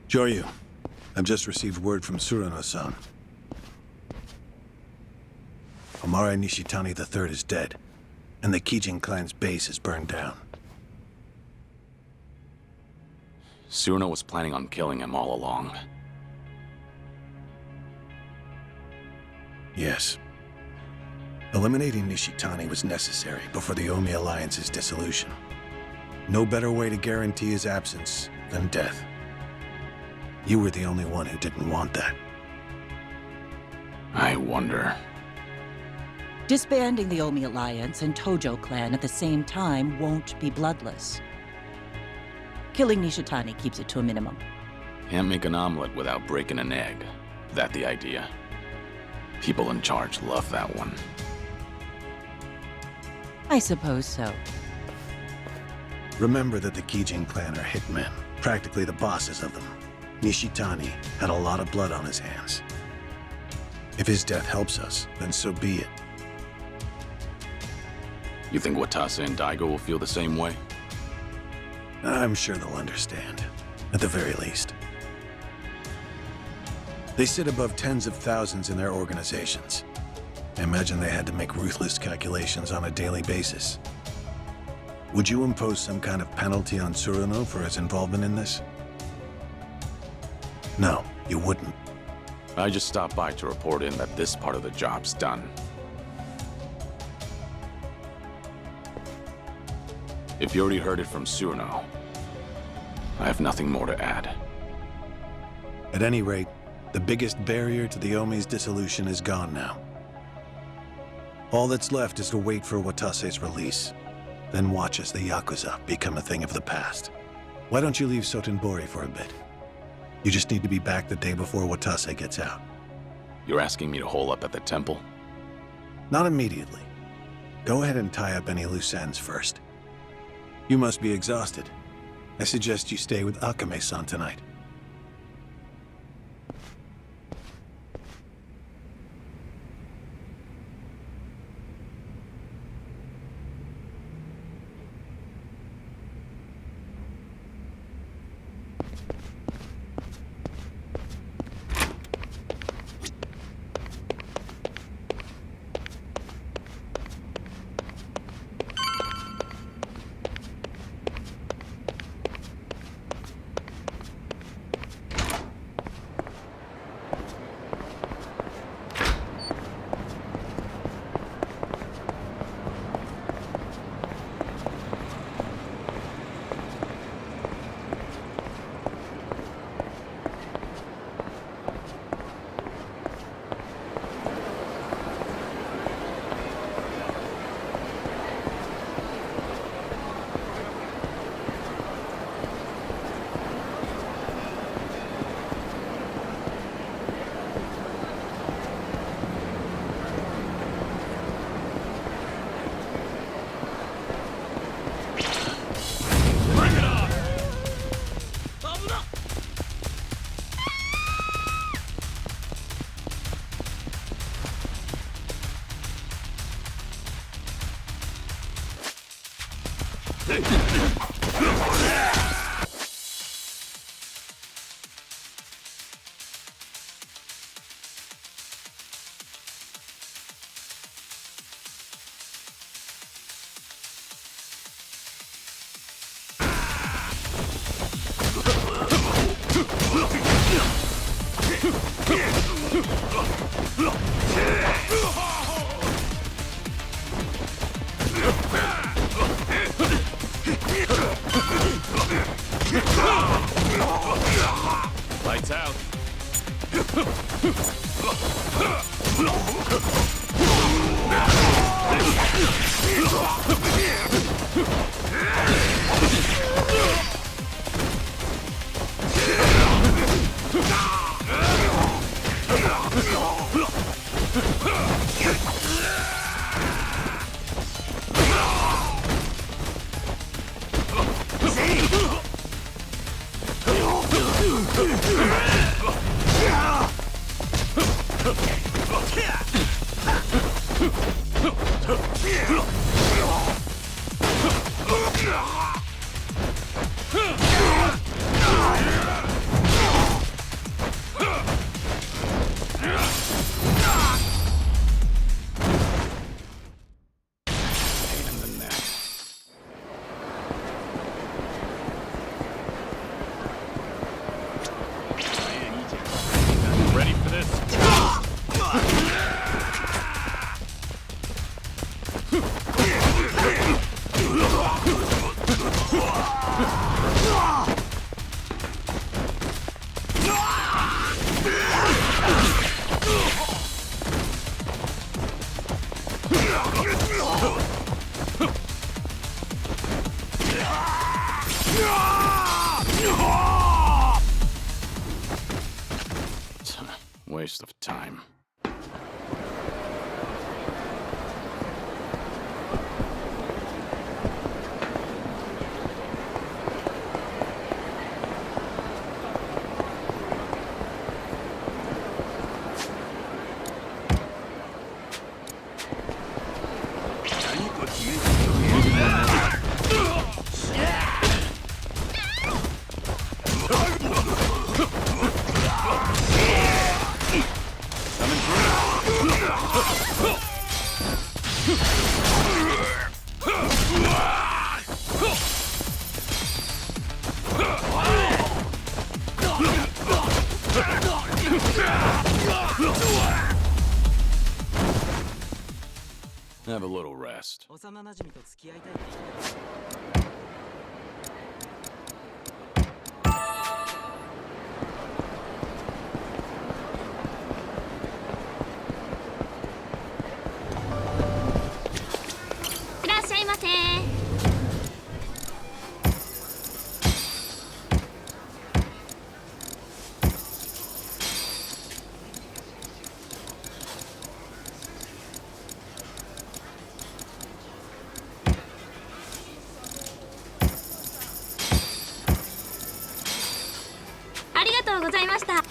Joryu, I've just received word from Tsuruno-san. Omare Nishitani III is dead, and the Kijin clan's base is burned down. Tsuruno was planning on killing him all along. Yes. Eliminating Nishitani was necessary before the Omi Alliance's dissolution. No better way to guarantee his absence than death. You were the only one who didn't want that. I wonder... Disbanding the Omi Alliance and Tojo clan at the same time won't be bloodless. Killing Nishitani keeps it to a minimum. Can't make an omelet without breaking an egg. That the idea? People in charge love that one. I suppose so. Remember that the Kijin clan are hitmen, practically the bosses of them. Nishitani had a lot of blood on his hands. If his death helps us, then so be it. You think Watase and Daigo will feel the same way? I'm sure they'll understand, at the very least. They sit above tens of thousands in their organizations. I imagine they had to make ruthless calculations on a daily basis. Would you impose some kind of penalty on Tsuruno for his involvement in this? No, you wouldn't. I just stopped by to report in that this part of the job's done. If you already heard it from Tsuruno, I have nothing more to add. At any rate, the biggest barrier to the Omi's dissolution is gone now. All that's left is to wait for Watase's release, then watch as the Yakuza become a thing of the past. Why don't you leave Sotenbori for a bit? You just need to be back the day before Watase gets out. You're asking me to hole up at the temple? Not immediately. Go ahead and tie up any loose ends first. You must be exhausted. I suggest you stay with Akame-san tonight. Waste of time. Have a little rest. 幼馴染と付き合いたいって いらっしゃいませ。ありがとうございました。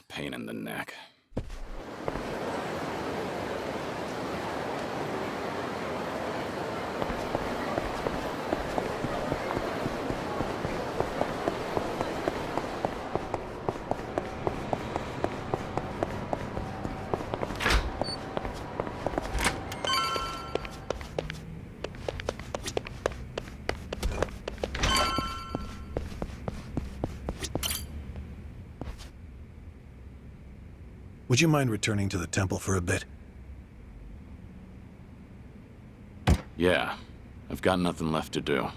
Pain in the neck. Would you mind returning to the temple for a bit? Yeah, I've got nothing left to do.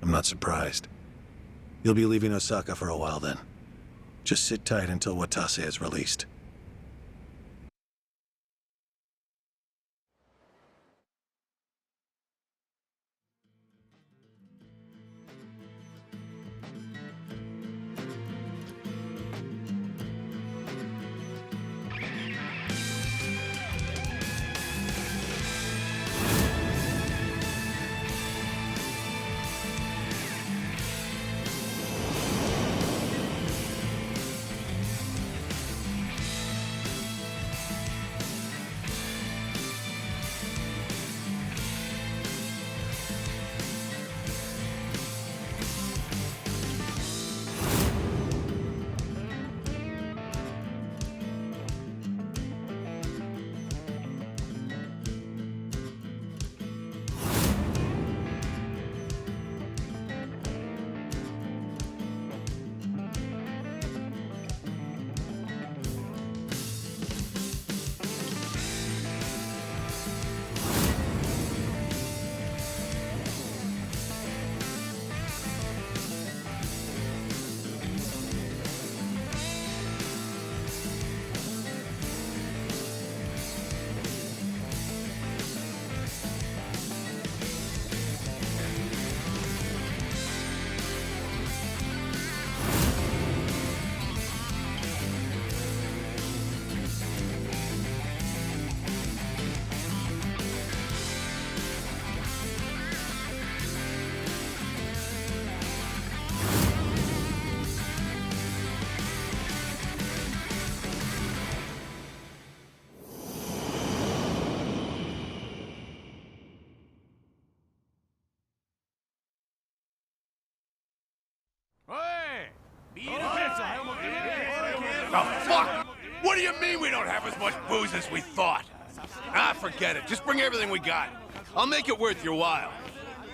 I'm not surprised. You'll be leaving Osaka for a while then. Just sit tight until Watase is released. Oh, fuck! What do you mean we don't have as much booze as we thought? Ah, forget it. Just bring everything we got. I'll make it worth your while.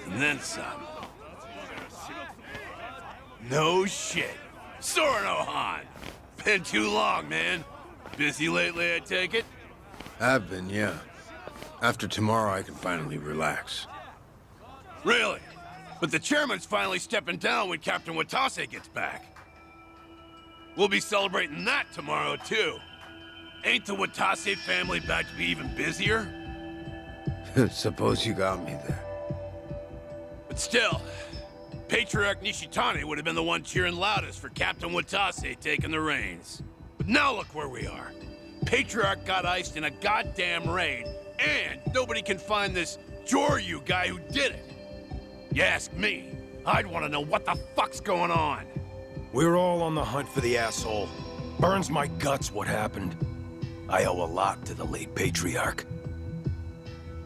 And then some. No shit. Sorno Han. Been too long, man. Busy lately, I take it? I've been, yeah. After tomorrow, I can finally relax. Really? But the chairman's finally stepping down when Captain Watase gets back. We'll be celebrating that tomorrow, too. Ain't the Watase family back to be even busier? Suppose you got me there. But still, Patriarch Nishitani would have been the one cheering loudest for Captain Watase taking the reins. But now look where we are. Patriarch got iced in a goddamn raid, and nobody can find this Joryu guy who did it. You ask me, I'd want to know what the fuck's going on. We're all on the hunt for the asshole. Burns my guts what happened. I owe a lot to the late Patriarch.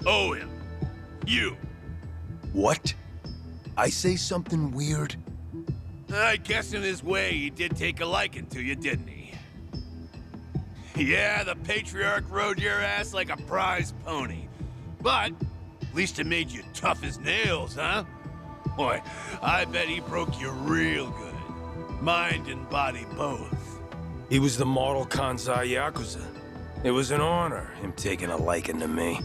Owe him. You. What? I say something weird? I guess in his way he did take a liking to you, didn't he? Yeah, the Patriarch rode your ass like a prize pony. But at least it made you tough as nails, huh? Boy, I bet he broke you real good. Mind and body both. He was the model Kansai Yakuza. It was an honor, him taking a liking to me.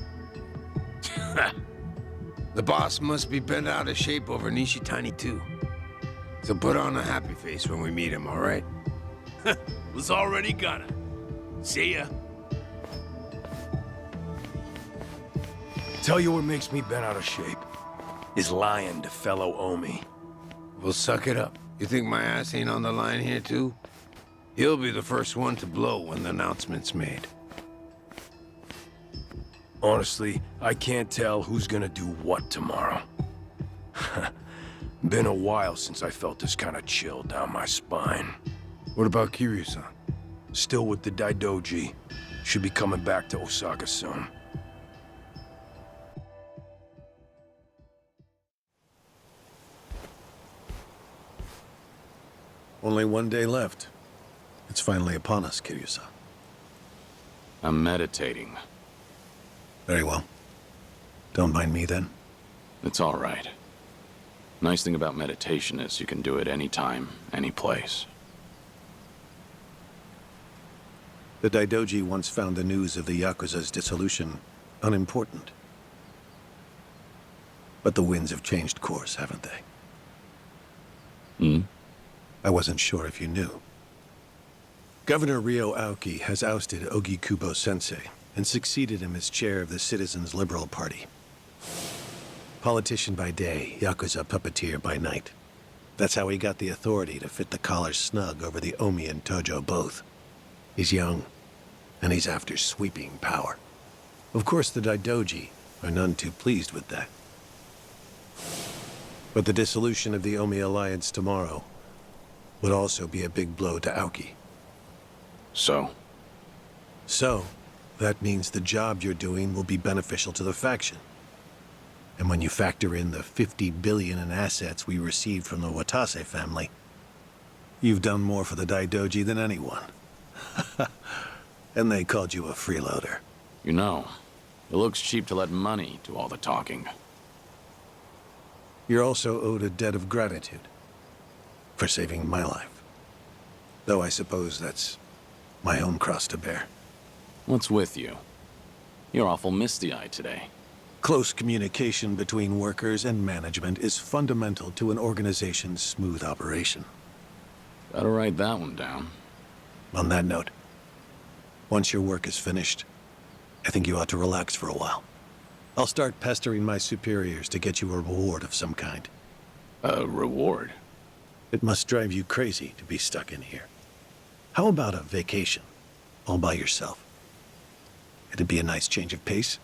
The boss must be bent out of shape over Nishitani, too. So put on a happy face when we meet him, all right? Was already gonna. See ya. Tell you what makes me bent out of shape. Is lying to fellow Omi. Well, suck it up. You think my ass ain't on the line here, too? He'll be the first one to blow when the announcement's made. Honestly, I can't tell who's gonna do what tomorrow. Been a while since I felt this kind of chill down my spine. What about Kiryu-san? Still with the Daidoji. Should be coming back to Osaka soon. Only one day left. It's finally upon us, Kiryu-san. I'm meditating. Very well. Don't mind me, then. It's all right. Nice thing about meditation is you can do it anytime, any place. The Daidoji once found the news of the Yakuza's dissolution unimportant. But the winds have changed course, haven't they? Hmm? I wasn't sure if you knew. Governor Ryo Aoki has ousted Ogikubo-sensei and succeeded him as chair of the Citizens' Liberal Party. Politician by day, Yakuza puppeteer by night. That's how he got the authority to fit the collar snug over the Omi and Tojo both. He's young, and he's after sweeping power. Of course, the Daidoji are none too pleased with that. But the dissolution of the Omi alliance tomorrow would also be a big blow to Aoki. So, that means the job you're doing will be beneficial to the faction. And when you factor in the 50 billion in assets we received from the Watase family, you've done more for the Daidoji than anyone. And they called you a freeloader. you know, it looks cheap to let money do all the talking. You're also owed a debt of gratitude for saving my life. Though I suppose that's my own cross to bear. What's with you? You're awful misty-eyed today. Close communication between workers and management is fundamental to an organization's smooth operation. Gotta write that one down. On that note, once your work is finished, I think you ought to relax for a while. I'll start pestering my superiors to get you a reward of some kind. A reward? It must drive you crazy to be stuck in here. How about a vacation, all by yourself? It'd be a nice change of pace.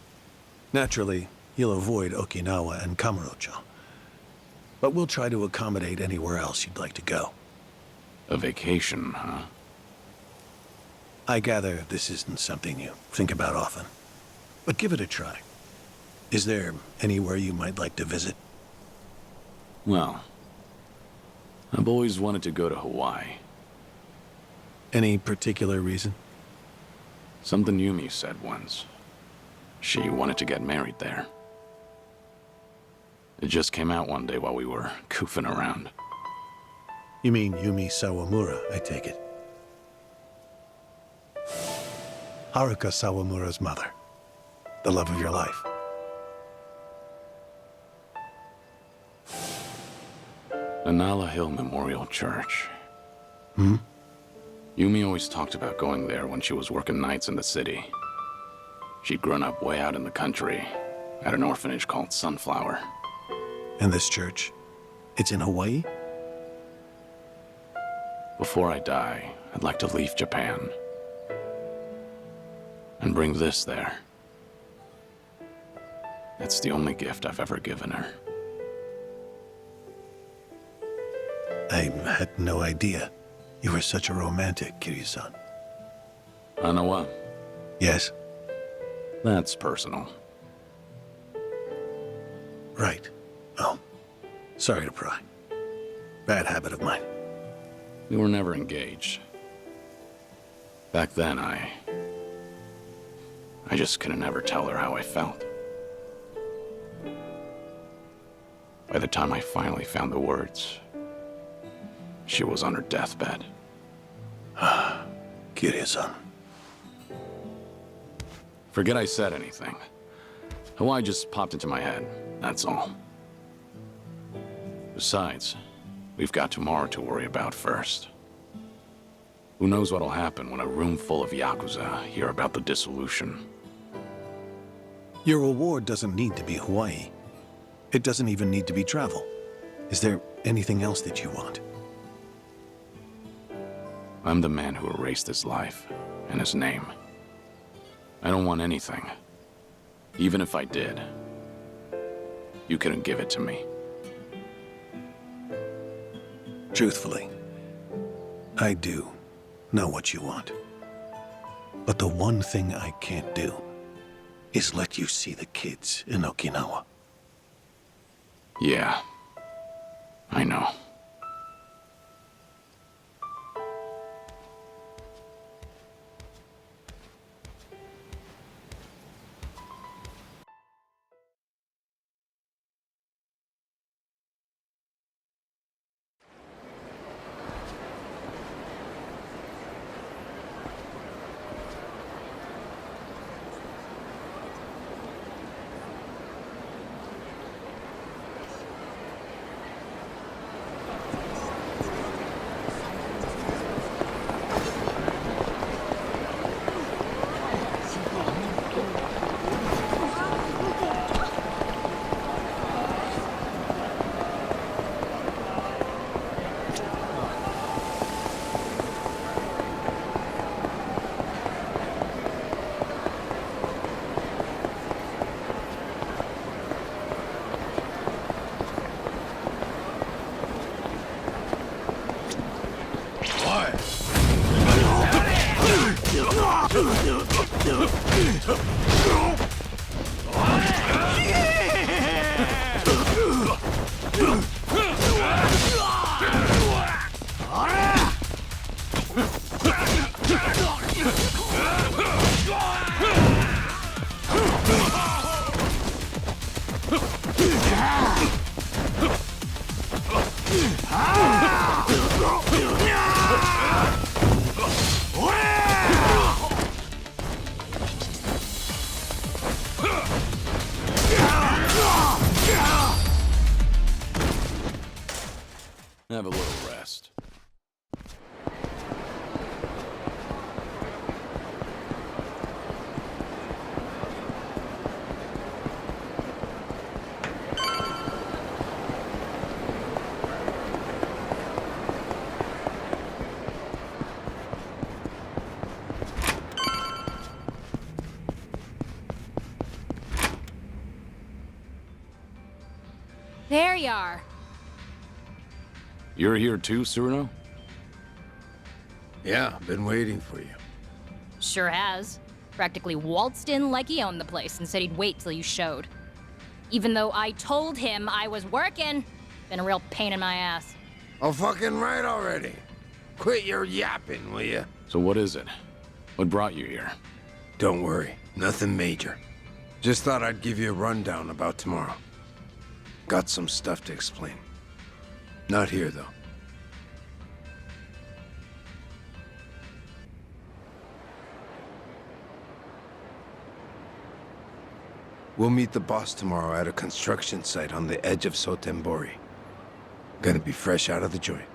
Naturally, you'll avoid Okinawa and Kamurocho. But we'll try to accommodate anywhere else you'd like to go. A vacation, huh? I gather this isn't something you think about often. But give it a try. Is there anywhere you might like to visit? Well, I've always wanted to go to Hawaii. Any particular reason? Something Yumi said once. She wanted to get married there. It just came out one day while we were goofing around. You mean Yumi Sawamura, I take it. Haruka Sawamura's mother. The love of your life. Anala Hill Memorial Church. Hmm? Yumi always talked about going there when she was working nights in the city. She'd grown up way out in the country, at an orphanage called Sunflower. And this church? It's in Hawaii? Before I die, I'd like to leave Japan. And bring this there. It's the only gift I've ever given her. I had no idea. You were such a romantic, Kiryu-san. Anawa, Yes? that's personal. Right. Oh. Sorry to pry. Bad habit of mine. We were never engaged. Back then, I just couldn't ever tell her how I felt. By the time I finally found the words, she was on her deathbed. Kiryu-san. Forget I said anything. Hawaii just popped into my head, that's all. Besides, we've got tomorrow to worry about first. Who knows what'll happen when a room full of Yakuza hear about the dissolution. Your reward doesn't need to be Hawaii. It doesn't even need to be travel. Is there anything else that you want? I'm the man who erased his life and his name. I don't want anything. Even if I did, you couldn't give it to me. Truthfully, I do know what you want. But the one thing I can't do is let you see the kids in Okinawa. Yeah, I know. Have a little rest. There you are. You're here too, Cyrano? Yeah, been waiting for you. Sure has. Practically waltzed in like he owned the place and said he'd wait till you showed. Even though I told him I was working. Been a real pain in my ass. Oh, fucking right already. Quit your yapping, will ya? So what is it? What brought you here? Don't worry, nothing major. Just thought I'd give you a rundown about tomorrow. Got some stuff to explain. Not here, though. We'll meet the boss tomorrow at a construction site on the edge of Sotembori. Gonna be fresh out of the joint.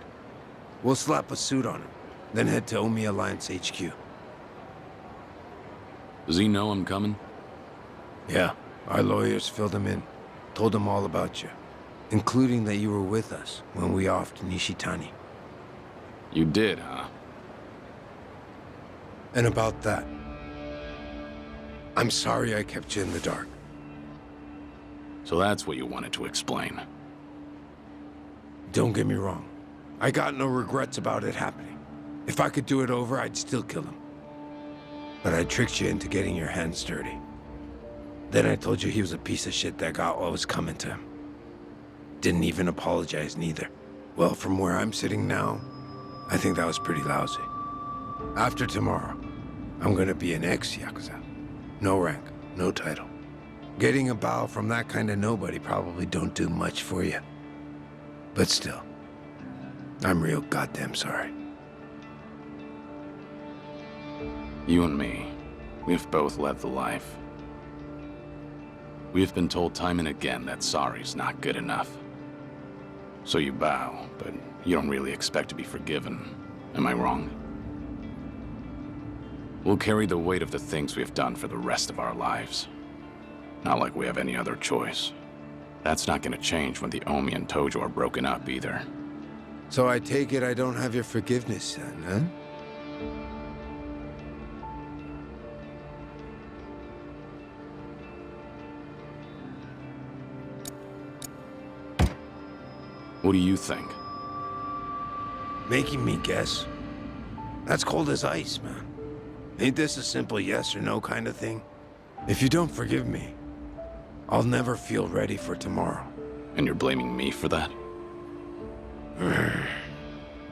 We'll slap a suit on him, then head to Omi Alliance HQ. Does he know I'm coming? Yeah, our lawyers filled him in. Told him all about you. Including that you were with us when we offed Nishitani. You did, huh? And about that, I'm sorry I kept you in the dark. So that's what you wanted to explain. Don't get me wrong. I got no regrets about it happening. If I could do it over, I'd still kill him. But I tricked you into getting your hands dirty. Then I told you he was a piece of shit that got what was coming to him. Didn't even apologize neither. Well, from where I'm sitting now, I think that was pretty lousy. After tomorrow, I'm gonna be an ex-Yakuza. No rank, no title. Getting a bow from that kind of nobody probably don't do much for you. But still, I'm real goddamn sorry. You and me, we've both led the life. We've been told time and again that sorry's not good enough. So you bow, but you don't really expect to be forgiven. Am I wrong? We'll carry the weight of the things we've done for the rest of our lives. Not like we have any other choice. That's not gonna change when the Omi and Tojo are broken up either. So I take it I don't have your forgiveness then, huh? What do you think? Making me guess? That's cold as ice, man. Ain't this a simple yes or no kind of thing? If you don't forgive me, I'll never feel ready for tomorrow. And you're blaming me for that?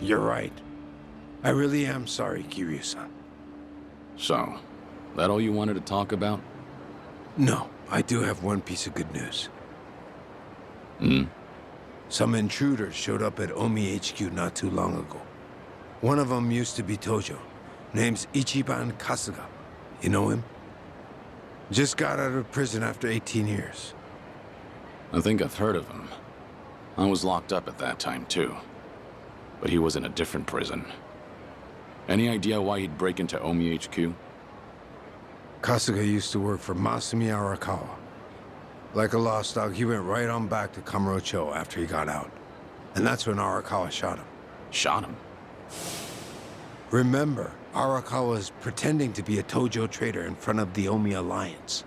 You're right. I really am sorry, Kiryu-san. So, that all you wanted to talk about? No, I do have one piece of good news. Hmm? Some intruders showed up at Omi HQ not too long ago. One of them used to be Tojo. Name's Ichiban Kasuga. You know him? Just got out of prison after 18 years. I think I've heard of him. I was locked up at that time, too. But he was in a different prison. Any idea why he'd break into Omi HQ? Kasuga used to work for Masumi Arakawa. Like a lost dog, he went right on back to Kamurocho after he got out. And that's when Arakawa shot him. Shot him? Remember, Arakawa was pretending to be a Tojo traitor in front of the Omi Alliance.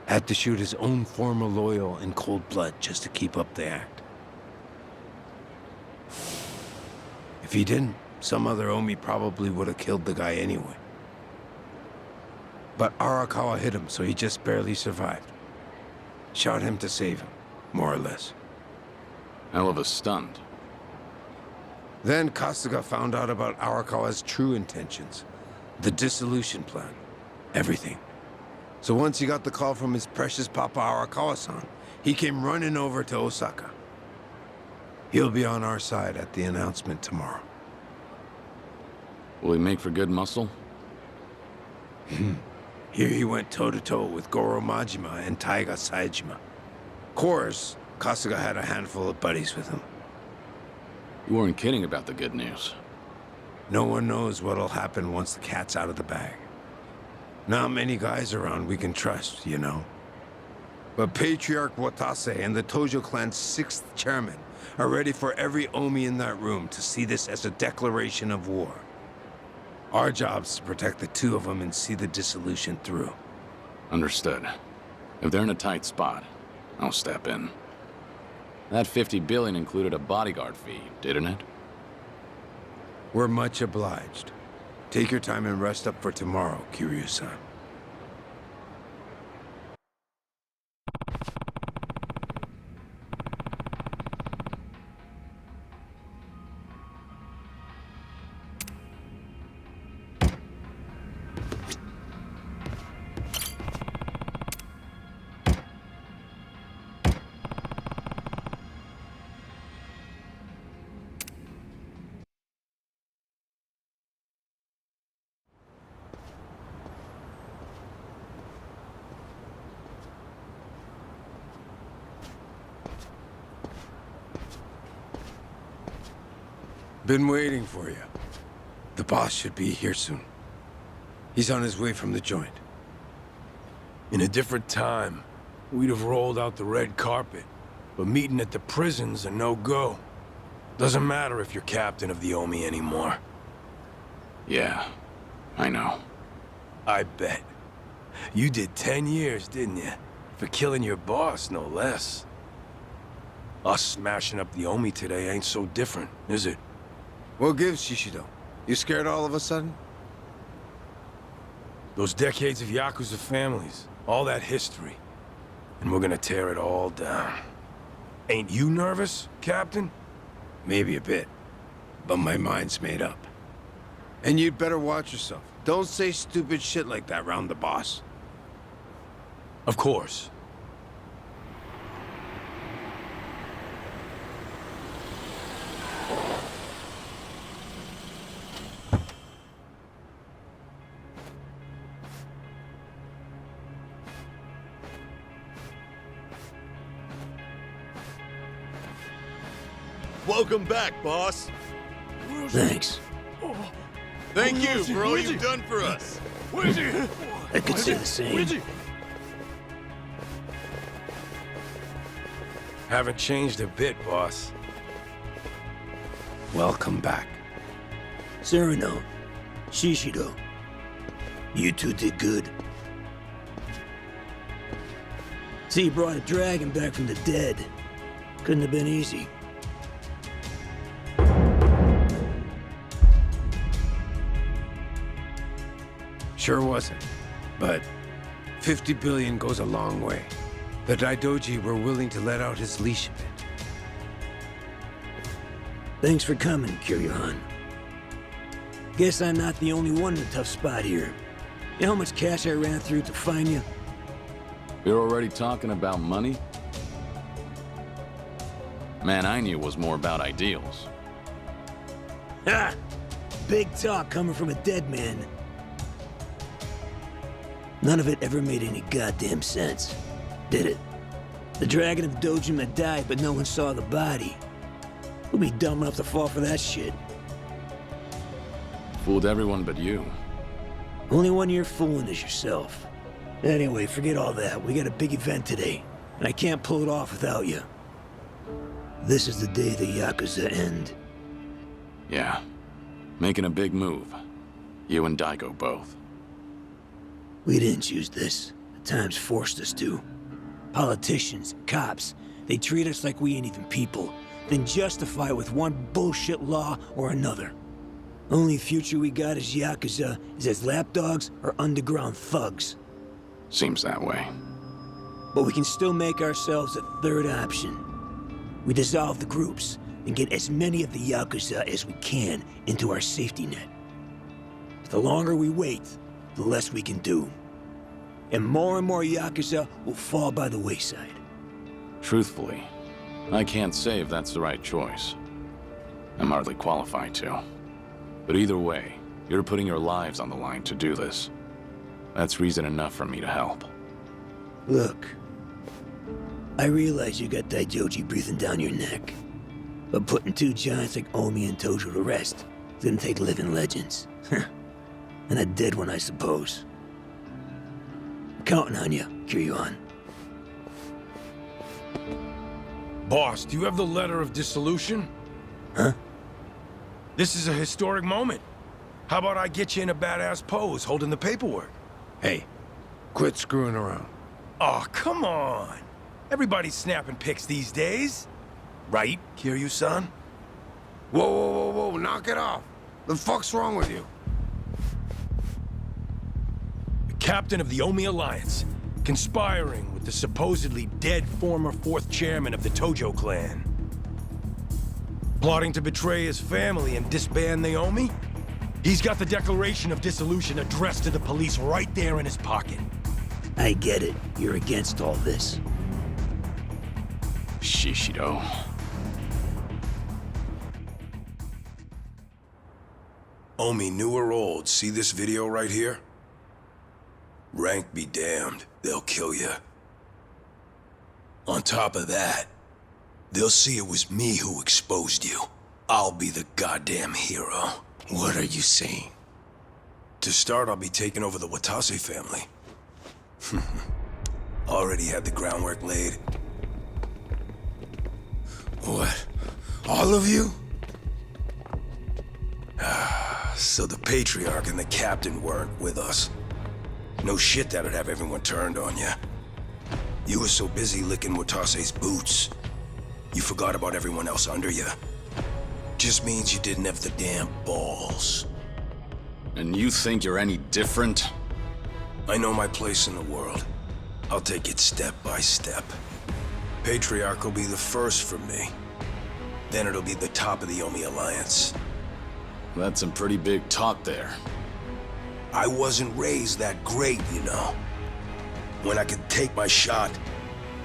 Had to shoot his own former loyal in cold blood just to keep up the act. If he didn't, some other Omi probably would have killed the guy anyway. But Arakawa hit him, so he just barely survived. Shot him to save him, more or less. Hell of a stunt. Then Kasuga found out about Arakawa's true intentions. The dissolution plan. Everything. So once he got the call from his precious Papa Arakawa-san, he came running over to Osaka. He'll be on our side at the announcement tomorrow. Will he make for good muscle? Here he went toe-to-toe with Goro Majima and Taiga Saejima. Of course, Kasuga had a handful of buddies with him. You weren't kidding about the good news. No one knows what'll happen once the cat's out of the bag. Not many guys around we can trust, you know. But Patriarch Watase and the Tojo clan's 6th chairman are ready for every Omi in that room to see this as a declaration of war. Our job's to protect the two of them and see the dissolution through. Understood. If they're in a tight spot, I'll step in. That 50 billion included a bodyguard fee, didn't it? We're much obliged. Take your time and rest up for tomorrow, Kiryu-san. Been waiting for you. The boss should be here soon. He's on his way from the joint. In a different time, we'd have rolled out the red carpet. But meeting at the prison's a no-go. Doesn't matter if you're captain of the Omi anymore. Yeah, I know. I bet. You did 10 years, didn't you? For killing your boss, no less. Us smashing up the Omi today ain't so different, is it? What gives, Shishido? You scared all of a sudden? Those decades of Yakuza families, all that history. And we're gonna tear it all down. Ain't you nervous, Captain? Maybe a bit. But my mind's made up. And you'd better watch yourself. Don't say stupid shit like that round the boss. Of course. Welcome back, boss. Thanks. Thank you for all you've done for us. I could say the same. Haven't changed a bit, boss. Welcome back. Sereno, Shishido, you two did good. See, you brought a dragon back from the dead. Couldn't have been easy. Sure wasn't. But 50 billion goes a long way. The Daidoji were willing to let out his leash a bit. Thanks for coming, Kiryu-han. Guess I'm not the only one in a tough spot here. You know how much cash I ran through to find you? You're already talking about money? Man, I knew it was more about ideals. Ha! Big talk coming from a dead man. None of it ever made any goddamn sense, did it? The dragon of Dojima died, but no one saw the body. Who'd be dumb enough to fall for that shit? Fooled everyone but you. Only one you're fooling is yourself. Anyway, forget all that. We got a big event today, and I can't pull it off without you. This is the day the Yakuza end. Yeah. Making a big move. You and Daigo both. We didn't choose this. The times forced us to. Politicians, cops, they treat us like we ain't even people, then justify it with one bullshit law or another. Only future we got as Yakuza is as lapdogs or underground thugs. Seems that way. But we can still make ourselves a third option. We dissolve the groups and get as many of the Yakuza as we can into our safety net. But the longer we wait, the less we can do. And more Yakuza will fall by the wayside. Truthfully, I can't say if that's the right choice. I'm hardly qualified to. But either way, you're putting your lives on the line to do this. That's reason enough for me to help. Look, I realize you got Daijoji breathing down your neck. But putting two giants like Omi and Tojo to rest didn't take living legends. And a dead one, I suppose. I'm counting on you, Kiryu-han. Boss, do you have the letter of dissolution? Huh? This is a historic moment. How about I get you in a badass pose holding the paperwork? Hey, quit screwing around. Oh, come on. Everybody's snapping pics these days. Right, Kiryu-san? Whoa, knock it off. The fuck's wrong with you? The captain of the Omi Alliance, conspiring with the supposedly dead former 4th chairman of the Tojo clan. Plotting to betray his family and disband the Omi? He's got the declaration of dissolution addressed to the police right there in his pocket. I get it. You're against all this. Shishido. Omi, new or old, see this video right here? Rank be damned, they'll kill you. On top of that, they'll see it was me who exposed you. I'll be the goddamn hero. What are you saying? To start, I'll be taking over the Watase family. Already had the groundwork laid. What? All of you? So the Patriarch and the Captain weren't with us. No shit that'd have everyone turned on you. You were so busy licking Watase's boots, you forgot about everyone else under you. Just means you didn't have the damn balls. And you think you're any different? I know my place in the world. I'll take it step by step. Patriarch will be the first for me. Then it'll be the top of the Omi Alliance. That's some pretty big talk there. I wasn't raised that great, you know. When I could take my shot,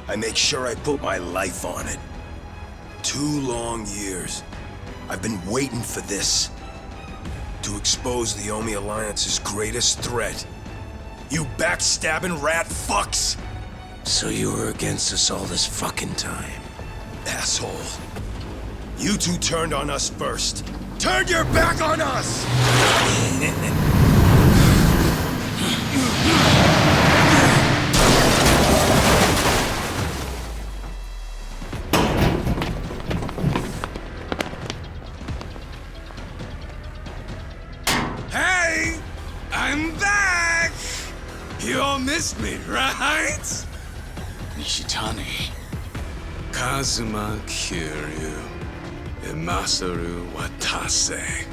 I make sure I put my life on it. 2 long years. I've been waiting for this. To expose the Omi Alliance's greatest threat. You backstabbing rat fucks! So you were against us all this fucking time? Asshole. You two turned on us first. Turn your back on us! Hey! I'm back! You all missed me, right? Nishitani. Kazuma Kiryu and Masaru Watase.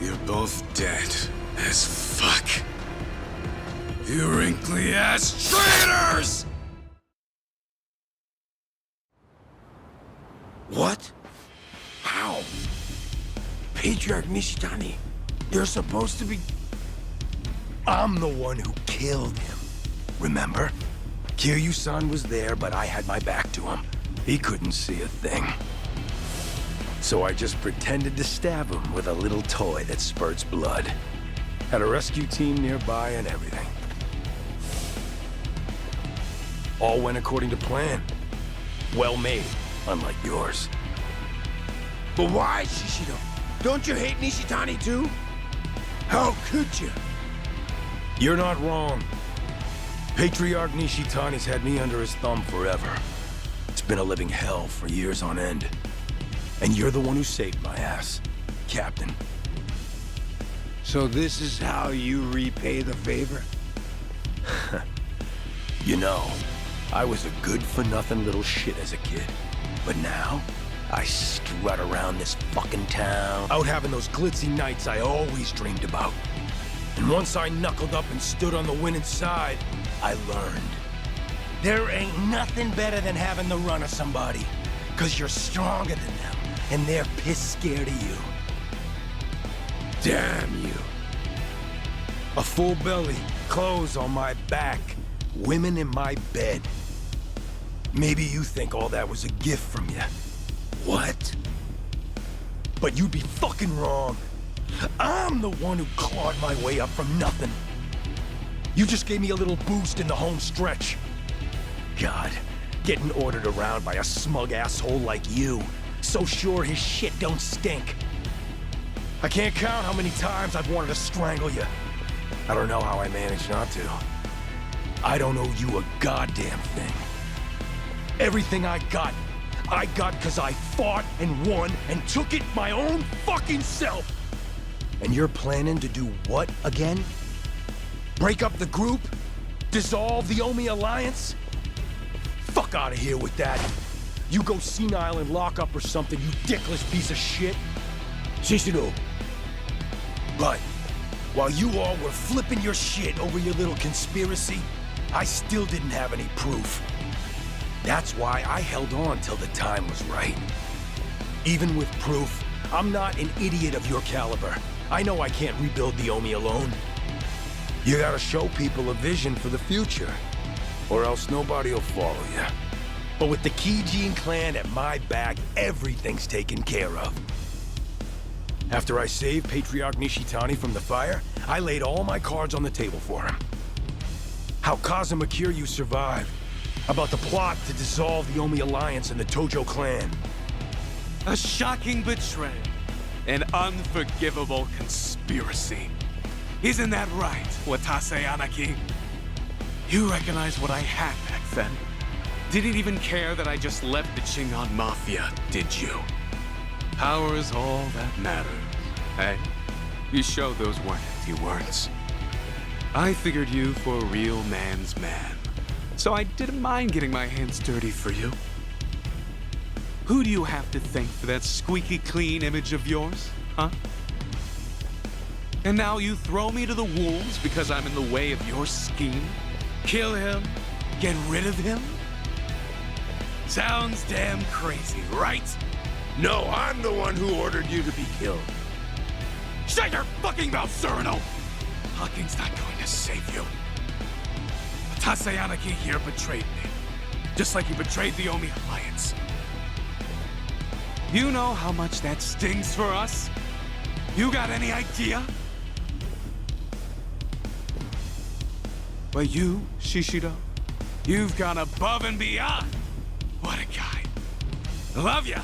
You're both dead as fuck. You wrinkly ass traitors! What? How? Patriarch Nishitani, you're supposed to be... I'm the one who killed him. Remember? Kiryu-san was there, but I had my back to him. He couldn't see a thing. So I just pretended to stab him with a little toy that spurts blood. Had a rescue team nearby and everything. All went according to plan. Well made, unlike yours. But why, Shishido? Don't you hate Nishitani too? How could you? You're not wrong. Patriarch Nishitani's had me under his thumb forever. It's been a living hell for years on end. And you're the one who saved my ass, Captain. So this is how you repay the favor? You know, I was a good-for-nothing little shit as a kid. But now, I strut around this fucking town, out having those glitzy nights I always dreamed about. And once I knuckled up and stood on the winning side, I learned. There ain't nothing better than having the run of somebody. 'Cause you're stronger than them, and they're piss scared of you. Damn you. A full belly, clothes on my back, women in my bed. Maybe you think all that was a gift from you. What? But you'd be fucking wrong. I'm the one who clawed my way up from nothing. You just gave me a little boost in the home stretch. God, getting ordered around by a smug asshole like you, so sure his shit don't stink. I can't count how many times I've wanted to strangle you. I don't know how I managed not to. I don't owe you a goddamn thing. Everything I got 'cause I fought and won and took it my own fucking self. And you're planning to do what again? Break up the group? Dissolve the Omi Alliance? Fuck out of here with that. You go senile and lock up or something, you dickless piece of shit. Shishido. But while you all were flipping your shit over your little conspiracy, I still didn't have any proof. That's why I held on till the time was right. Even with proof, I'm not an idiot of your caliber. I know I can't rebuild the Omi alone. You gotta show people a vision for the future, or else nobody will follow you. But with the Kijin clan at my back, everything's taken care of. After I saved Patriarch Nishitani from the fire, I laid all my cards on the table for him. How Kazuma Kiryu survived, about the plot to dissolve the Omi Alliance and the Tojo clan. A shocking betrayal. An unforgivable conspiracy. Isn't that right, Watase Anaki? You recognize what I had back then. Didn't even care that I just left the Chingon Mafia, did you? Power is all that matters, eh? You showed those weren't empty words. I figured you for a real man's man, so I didn't mind getting my hands dirty for you. Who do you have to thank for that squeaky clean image of yours, huh? And now you throw me to the wolves because I'm in the way of your scheme? Kill him? Get rid of him? Sounds damn crazy, right? No, I'm the one who ordered you to be killed. Shut your fucking mouth, Cyrano! Hucking's not going to save you. Taseyanagi here betrayed me, just like he betrayed the Omi Alliance. You know how much that stings for us? You got any idea? But you, Shishido, you've gone above and beyond. What a guy. I love ya.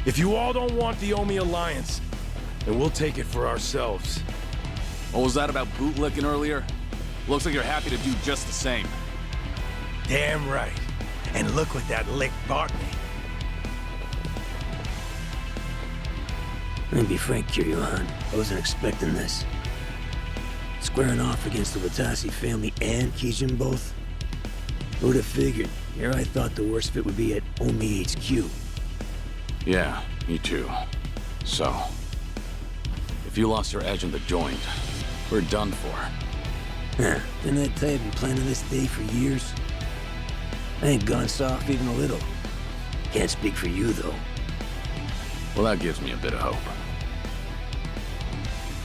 If you all don't want the Omi Alliance, then we'll take it for ourselves. What was that about bootlicking earlier? Looks like you're happy to do just the same. Damn right. And look what that lick bought me. Let me be frank, Kiryu-han. I wasn't expecting this. Squaring off against the Watasi family and Kijin both? Who'd have figured? Here I thought the worst fit would be at Omi HQ. Yeah, me too. So, if you lost your edge in the joint, we're done for. Huh. Didn't I tell you I've been planning this day for years? I ain't gone soft even a little. Can't speak for you, though. Well, that gives me a bit of hope.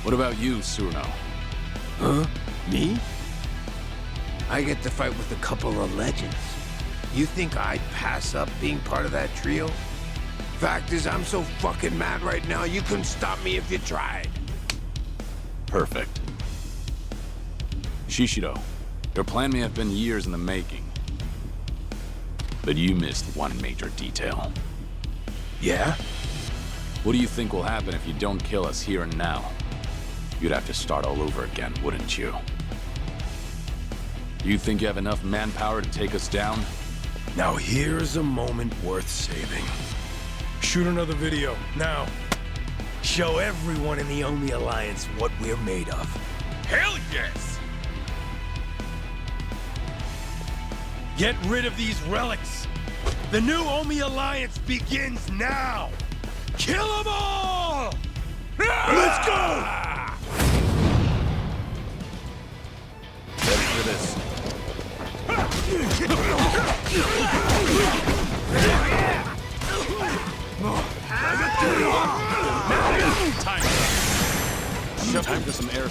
What about you, Surno? Huh? Me? I get to fight with a couple of legends. You think I'd pass up being part of that trio? Fact is, I'm so fucking mad right now, you couldn't stop me if you tried. Perfect. Shishido, your plan may have been years in the making. But you missed one major detail. Yeah? What do you think will happen if you don't kill us here and now? You'd have to start all over again, wouldn't you? You think you have enough manpower to take us down? Now here's a moment worth saving. Shoot another video, now. Show everyone in the Omi Alliance what we're made of. Hell yes! Get rid of these relics! The new Omi Alliance begins now! Kill them all! Let's go! Ready for this. Time for some air.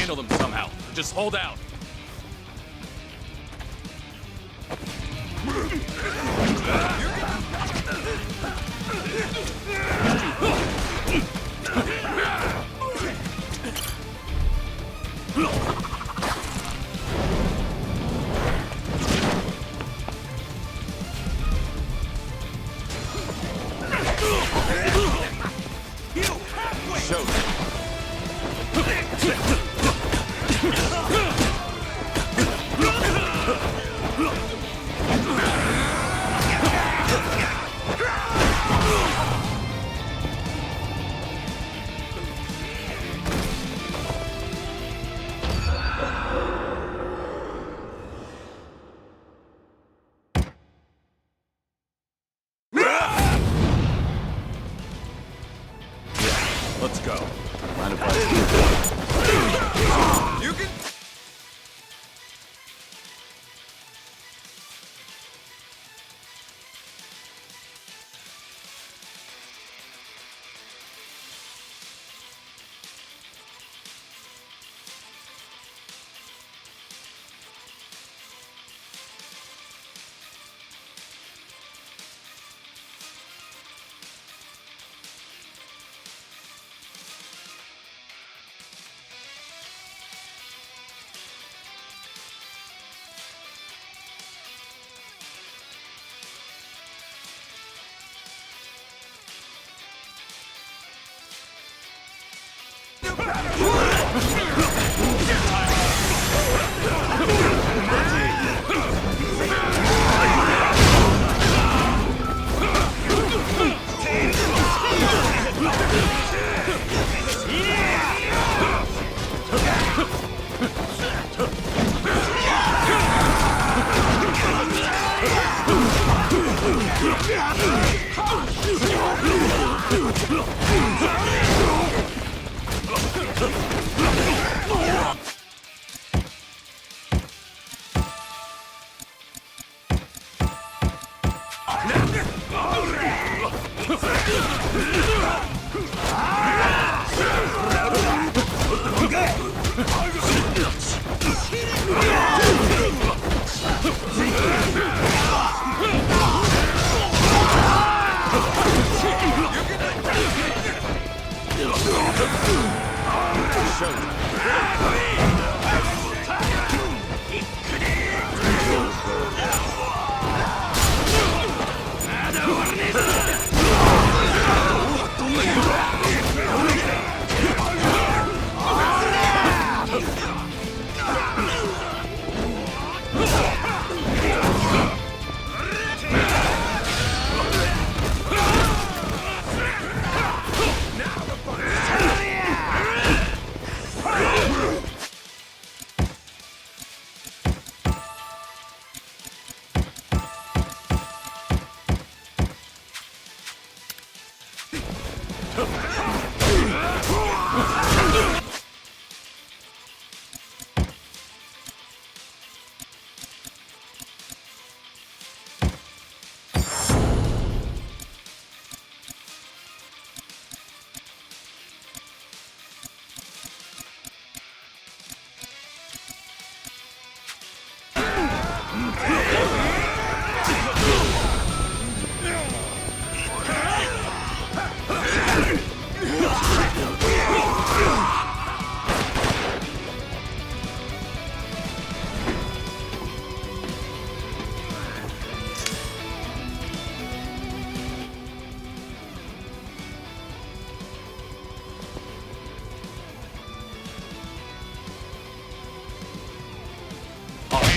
handle them somehow. Just hold out. Let's go. Mind if I... You can...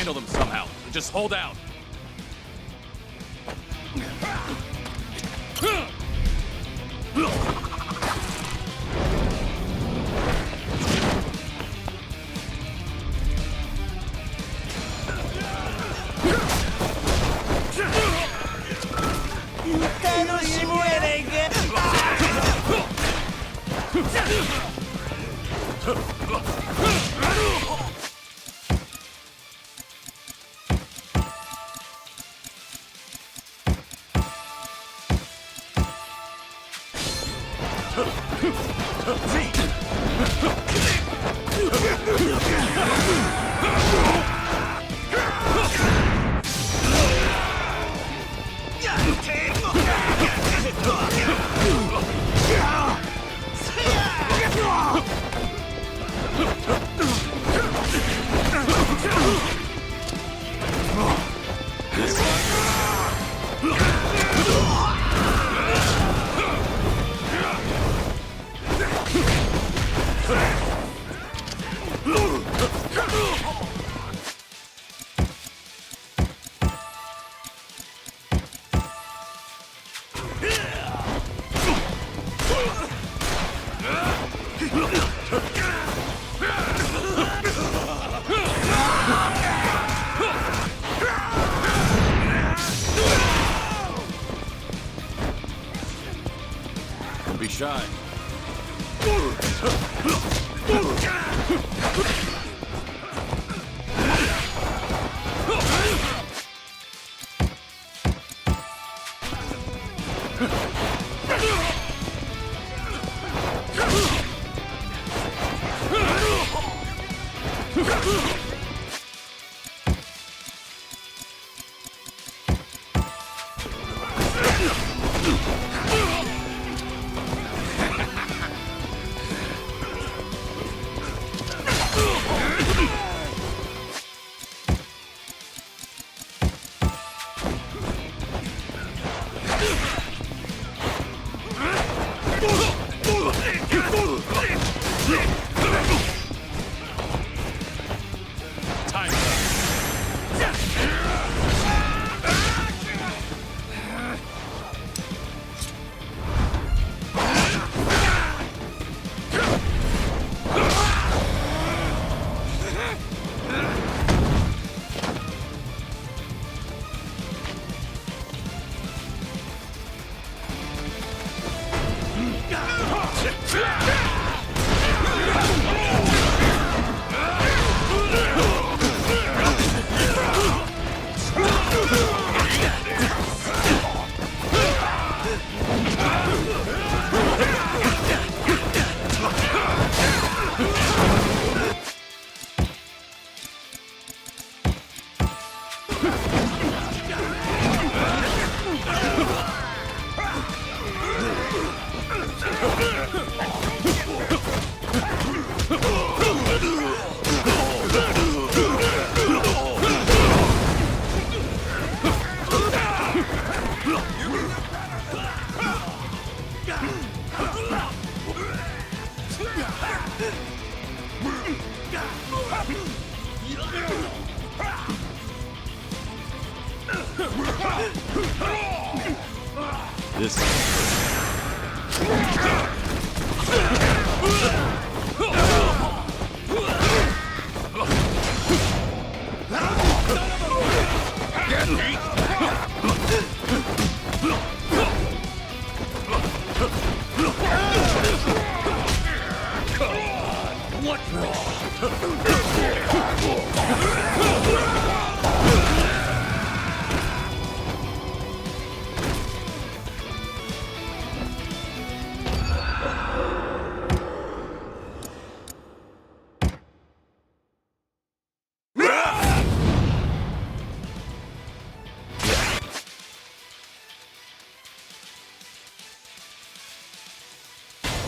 Handle them somehow. Just hold out. Don't be shy.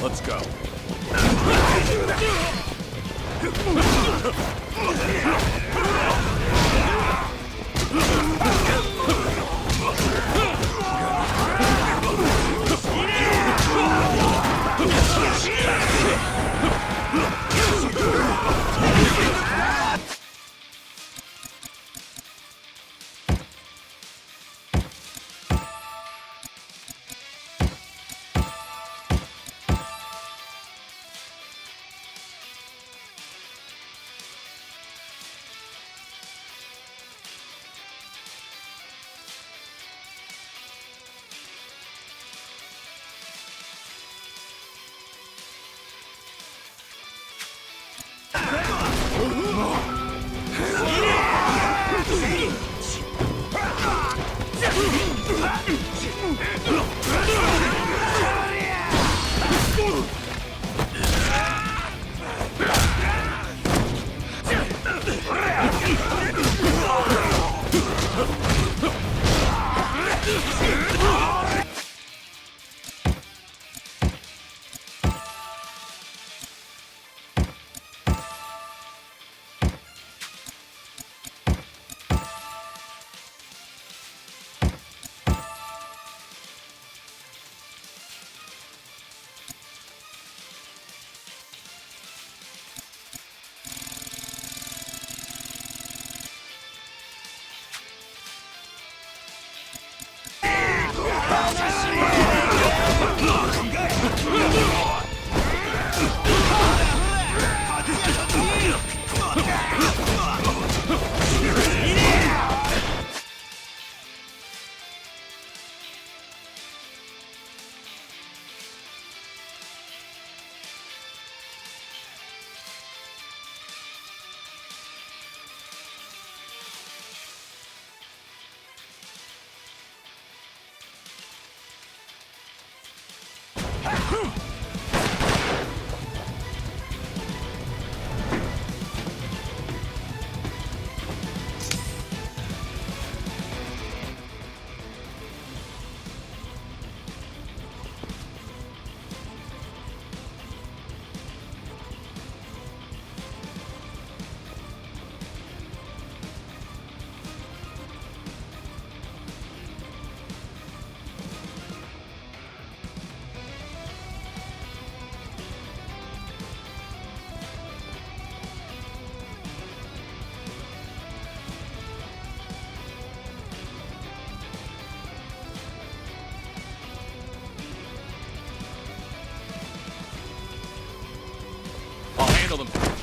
Let's go. kill them.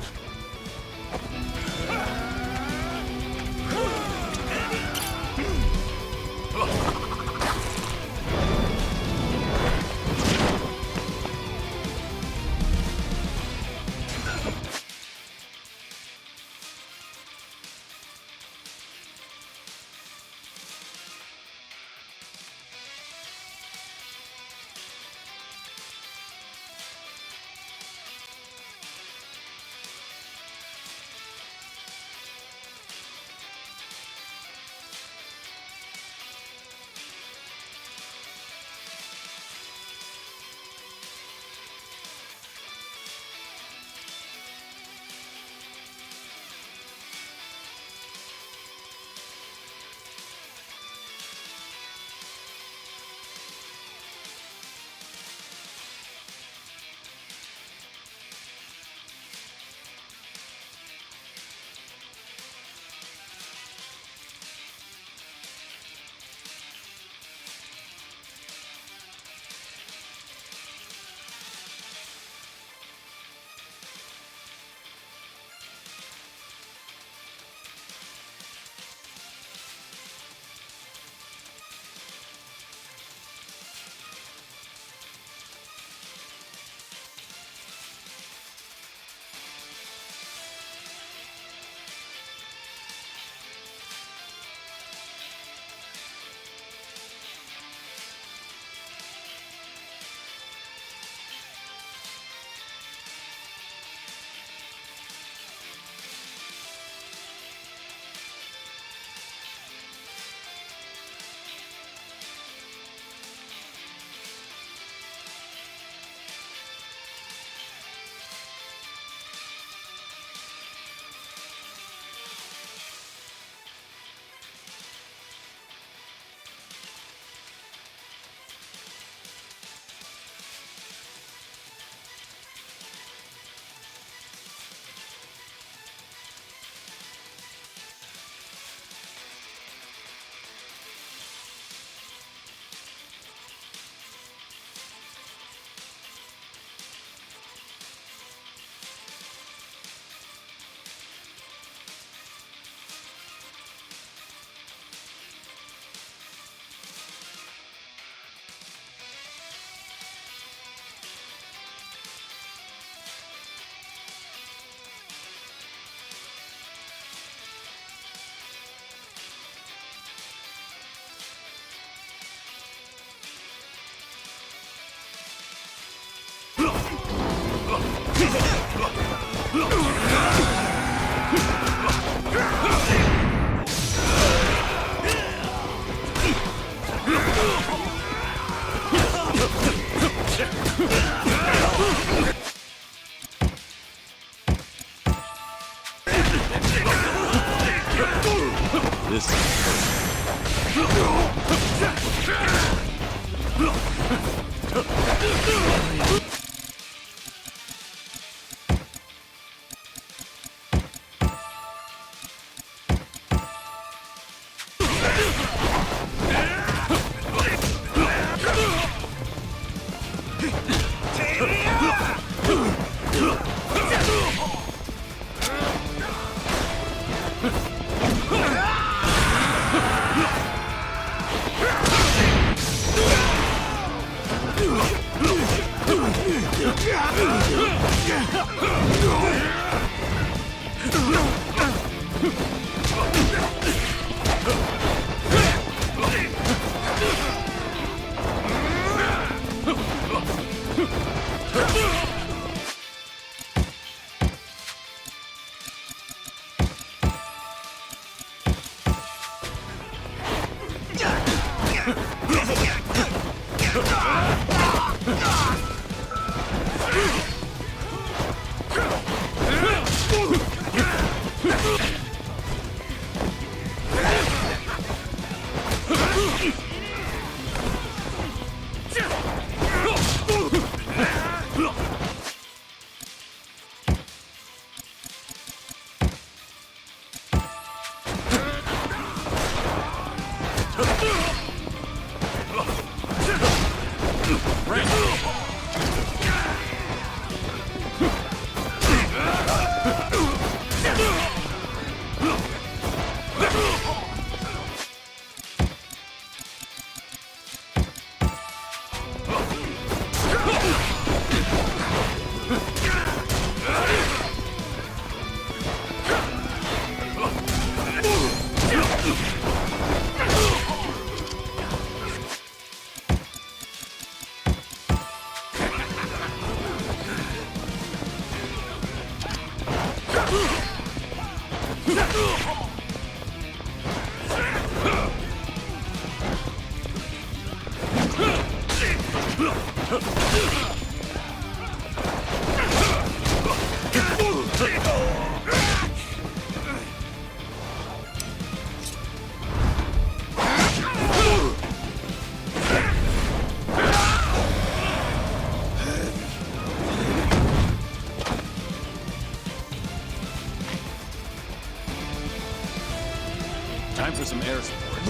Time for some air support.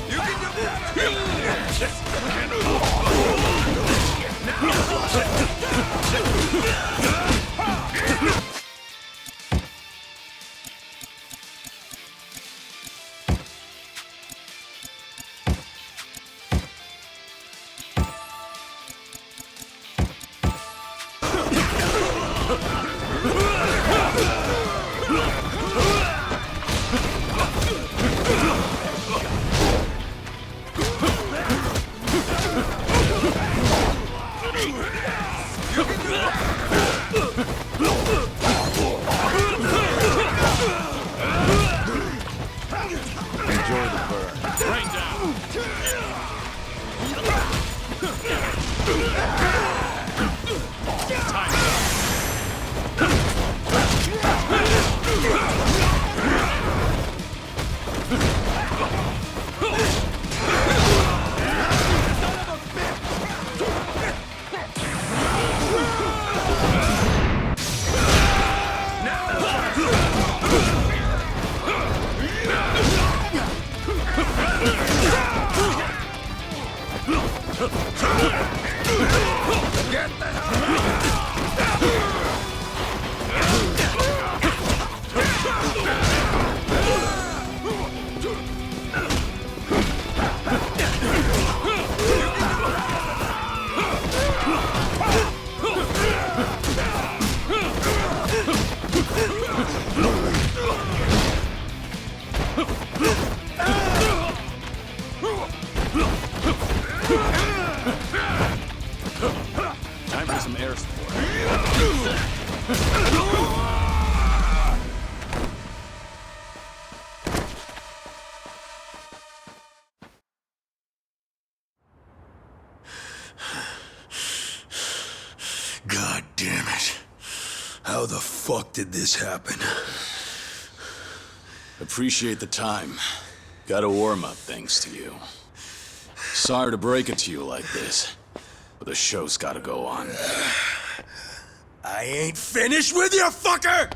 You can do Enjoy the burn. Rain down. Time's time for some air support. God damn it. How the fuck did this happen? Appreciate the time. Got a warm-up thanks to you. Sorry to break it to you like this, but the show's gotta go on. I ain't finished with you, fucker!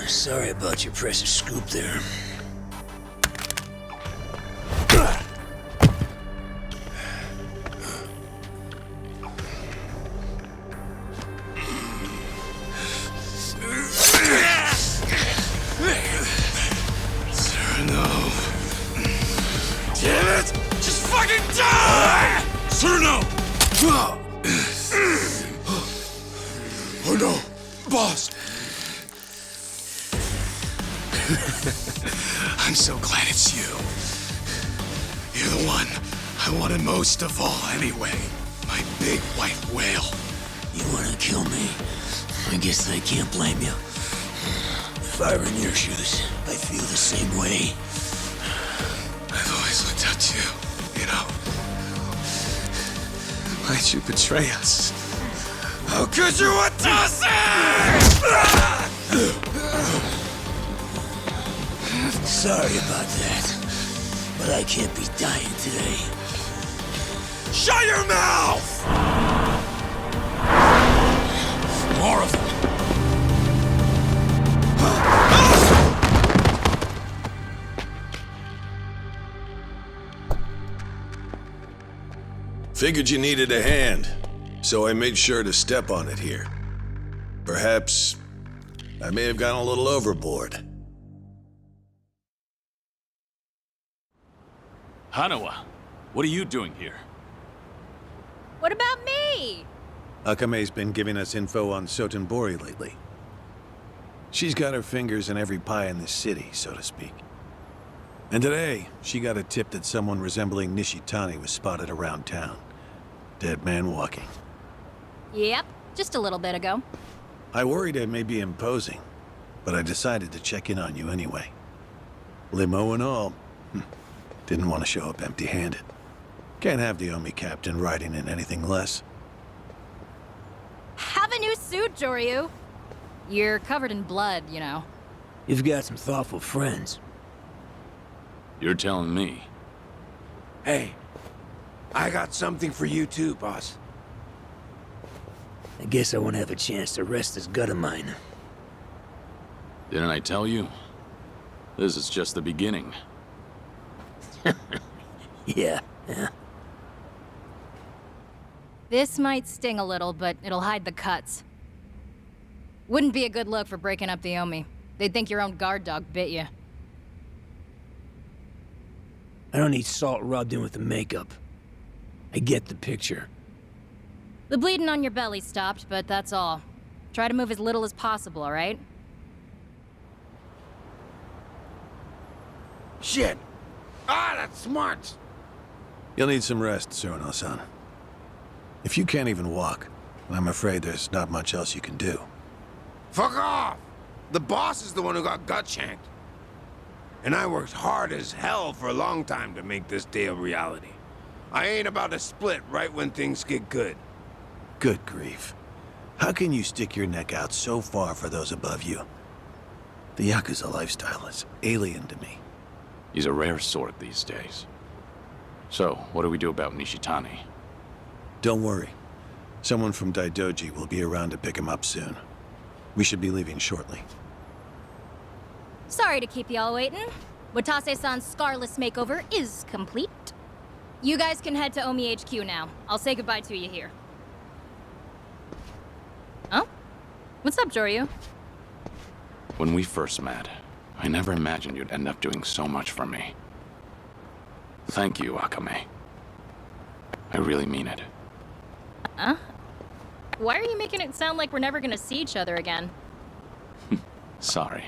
Sorry about your precious scoop there. No. Damn it! Just fucking die! Cerno! Oh no! Boss! I'm so glad it's you. You're the one I wanted most of all anyway. My big white whale. You wanna kill me? I guess I can't blame you. If I were in your shoes, I feel the same way. I've always looked up to you, you know. Why'd you betray us? How could you Watase? Sorry about that, but I can't be dying today. Shut your mouth! More of them. Figured you needed a hand, so I made sure to step on it here. Perhaps I may have gone a little overboard. Hanawa, what are you doing here? What about me? Akame's been giving us info on Sotenbori lately. She's got her fingers in every pie in this city, so to speak. And today, she got a tip that someone resembling Nishitani was spotted around town. Dead man walking. Yep, just a little bit ago. I worried I may be imposing, but I decided to check in on you anyway. Limo and all. Didn't want to show up empty-handed. Can't have the Omi captain riding in anything less. Have a new suit, Joryu. You're covered in blood, you know. You've got some thoughtful friends. You're telling me. Hey, I got something for you too, boss. I guess I won't have a chance to rest this gut of mine. Didn't I tell you? This is just the beginning. Yeah. This might sting a little, but it'll hide the cuts. Wouldn't be a good look for breaking up the Omi. They'd think your own guard dog bit you. I don't need salt rubbed in with the makeup. I get the picture. The bleeding on your belly stopped, but that's all. Try to move as little as possible, all right? Shit! Ah, that's smart! You'll need some rest, Suruno-san. If you can't even walk, then I'm afraid there's not much else you can do. Fuck off! The boss is the one who got gut-shanked. And I worked hard as hell for a long time to make this day a reality. I ain't about to split right when things get good. Good grief. How can you stick your neck out so far for those above you? The Yakuza lifestyle is alien to me. He's a rare sort these days. So, what do we do about Nishitani? Don't worry. Someone from Daidoji will be around to pick him up soon. We should be leaving shortly. Sorry to keep y'all waiting. Watase-san's Scarless makeover is complete. You guys can head to Omi HQ now. I'll say goodbye to you here. Oh? What's up, Joryu? When we first met, I never imagined you'd end up doing so much for me. Thank you, Akame. I really mean it. Huh? Why are you making it sound like we're never gonna see each other again? Sorry.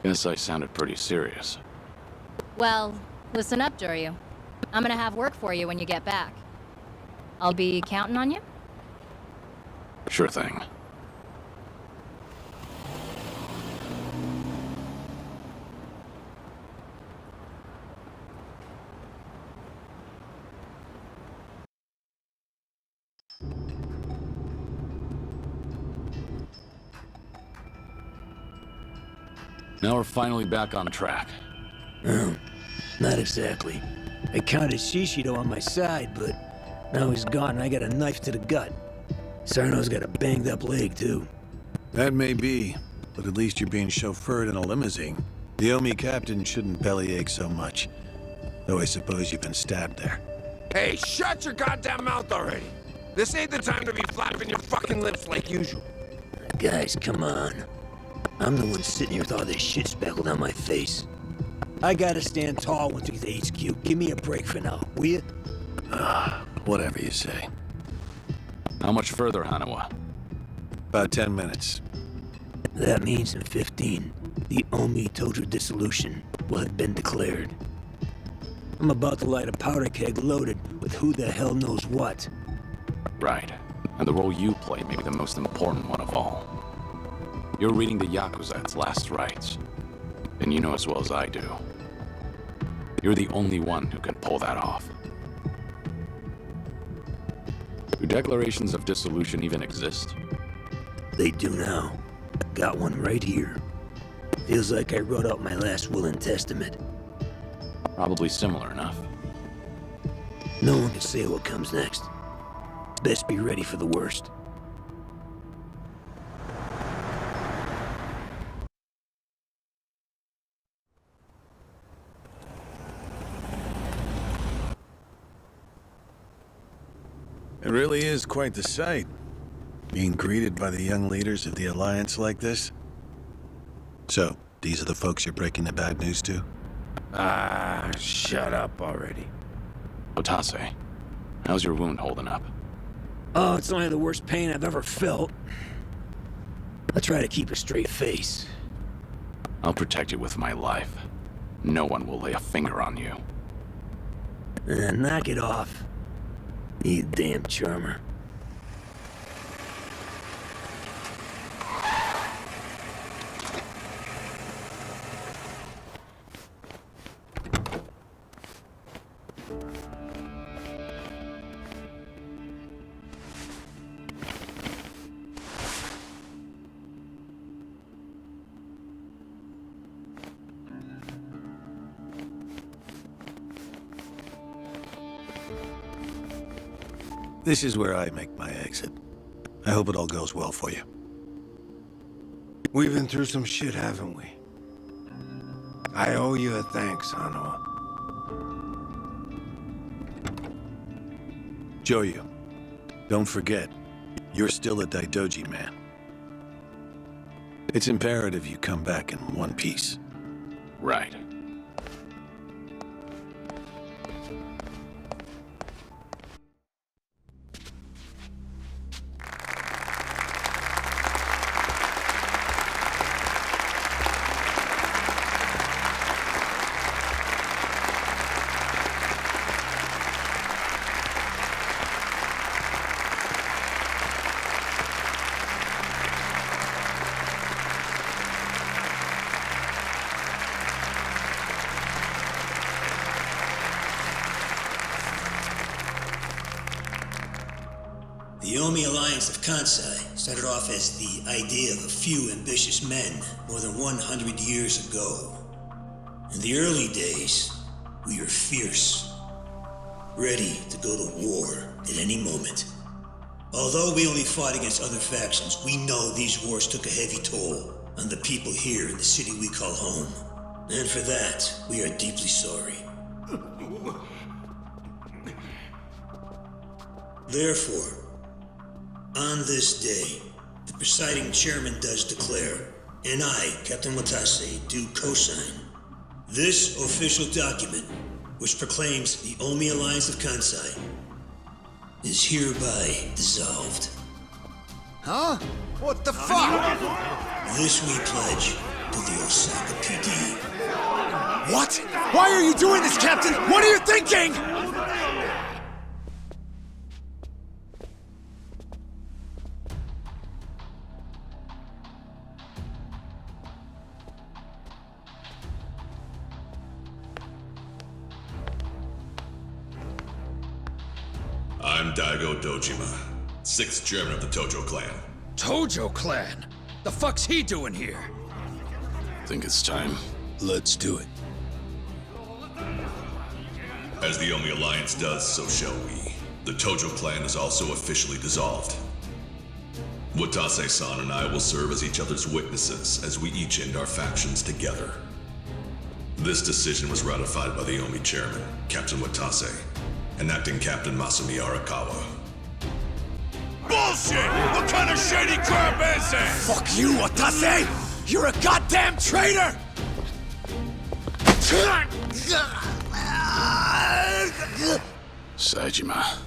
Guess I sounded pretty serious. Well, listen up, Joryu. I'm gonna have work for you when you get back. I'll be counting on you? Sure thing. Now we're finally back on track. Oh, not exactly. I counted Shishido on my side, but now he's gone and I got a knife to the gut. Sarno's got a banged up leg, too. That may be, but at least you're being chauffeured in a limousine. The Omi captain shouldn't bellyache so much. Though I suppose you've been stabbed there. Hey, shut your goddamn mouth already! This ain't the time to be flapping your fucking lips like usual. Guys, come on. I'm the one sitting here with all this shit speckled on my face. I gotta stand tall once we get to HQ. Give me a break for now, will you? Whatever you say. How much further, Hanawa? About 10 minutes. That means in 15, the Omi Tojo dissolution will have been declared. I'm about to light a powder keg loaded with who the hell knows what. Right. And the role you play may be the most important one of all. You're reading the Yakuza at its last rites. And you know as well as I do. You're the only one who can pull that off. Do declarations of dissolution even exist? They do now. Got one right here. Feels like I wrote out my last will and testament. Probably similar enough. No one can say what comes next. Best be ready for the worst. It really is quite the sight. Being greeted by the young leaders of the Alliance like this? So, these are the folks you're breaking the bad news to? Ah, shut up already. Watase, how's your wound holding up? Oh, it's only the worst pain I've ever felt. I try to keep a straight face. I'll protect you with my life. No one will lay a finger on you. Knock it off. You damn charmer. This is where I make my exit. I hope it all goes well for you. We've been through some shit, haven't we? I owe you a thanks, Hanwa. Joyu, don't forget, you're still a Daidoji man. It's imperative you come back in one piece. Right. The Omi Alliance of Kansai started off as the idea of a few ambitious men more than 100 years ago. In the early days, we were fierce, ready to go to war at any moment. Although we only fought against other factions, we know these wars took a heavy toll on the people here in the city we call home. And for that, we are deeply sorry. Therefore, on this day, the presiding chairman does declare, and I, Captain Watase, do co-sign, this official document, which proclaims the Omi Alliance of Kansai, is hereby dissolved. Huh? What the fuck? This we pledge to the Osaka PD. What? Why are you doing this, Captain? What are you thinking? I'm Daigo Dojima, 6th chairman of the Tojo clan. Tojo clan? The fuck's he doing here? Think it's time. Let's do it. As the Omi Alliance does, so shall we. The Tojo clan is also officially dissolved. Watase-san and I will serve as each other's witnesses as we each end our factions together. This decision was ratified by the Omi chairman, Captain Watase, and acting Captain Masumi Arakawa. Bullshit! What kind of shady crap is this? Fuck you, Watase! You're a goddamn traitor! Saejima.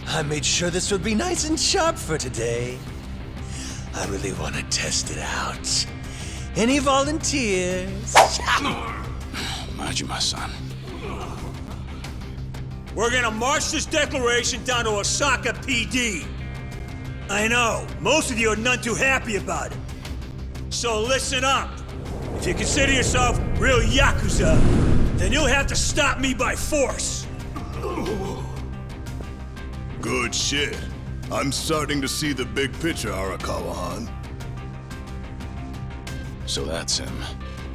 I made sure this would be nice and sharp for today. I really want to test it out. Any volunteers? Majima-san. We're gonna march this declaration down to Osaka PD. I know, most of you are none too happy about it. So listen up. If you consider yourself real Yakuza, then you'll have to stop me by force. Good shit. I'm starting to see the big picture, Arakawa-han. So that's him.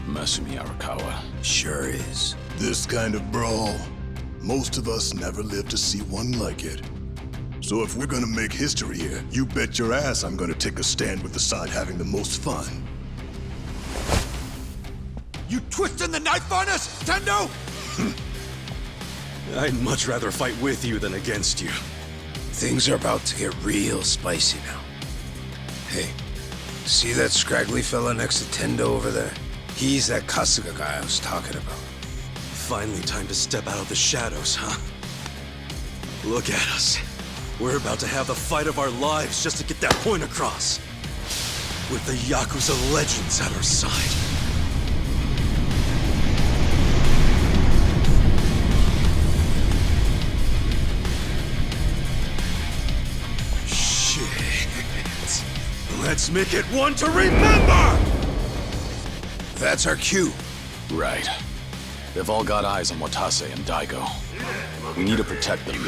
Masumi Arakawa. Sure is. This kind of brawl, most of us never lived to see one like it. So if we're gonna make history here, you bet your ass I'm gonna take a stand with the side having the most fun. You twisting the knife on us, Tendo? I'd much rather fight with you than against you. Things are about to get real spicy now. Hey, see that scraggly fella next to Tendo over there? He's that Kasuga guy I was talking about. Finally time to step out of the shadows, huh? Look at us. We're about to have the fight of our lives just to get that point across. With the Yakuza legends at our side. Shit. Let's make it one to remember! That's our cue. Right. They've all got eyes on Watase and Daigo. We need to protect them.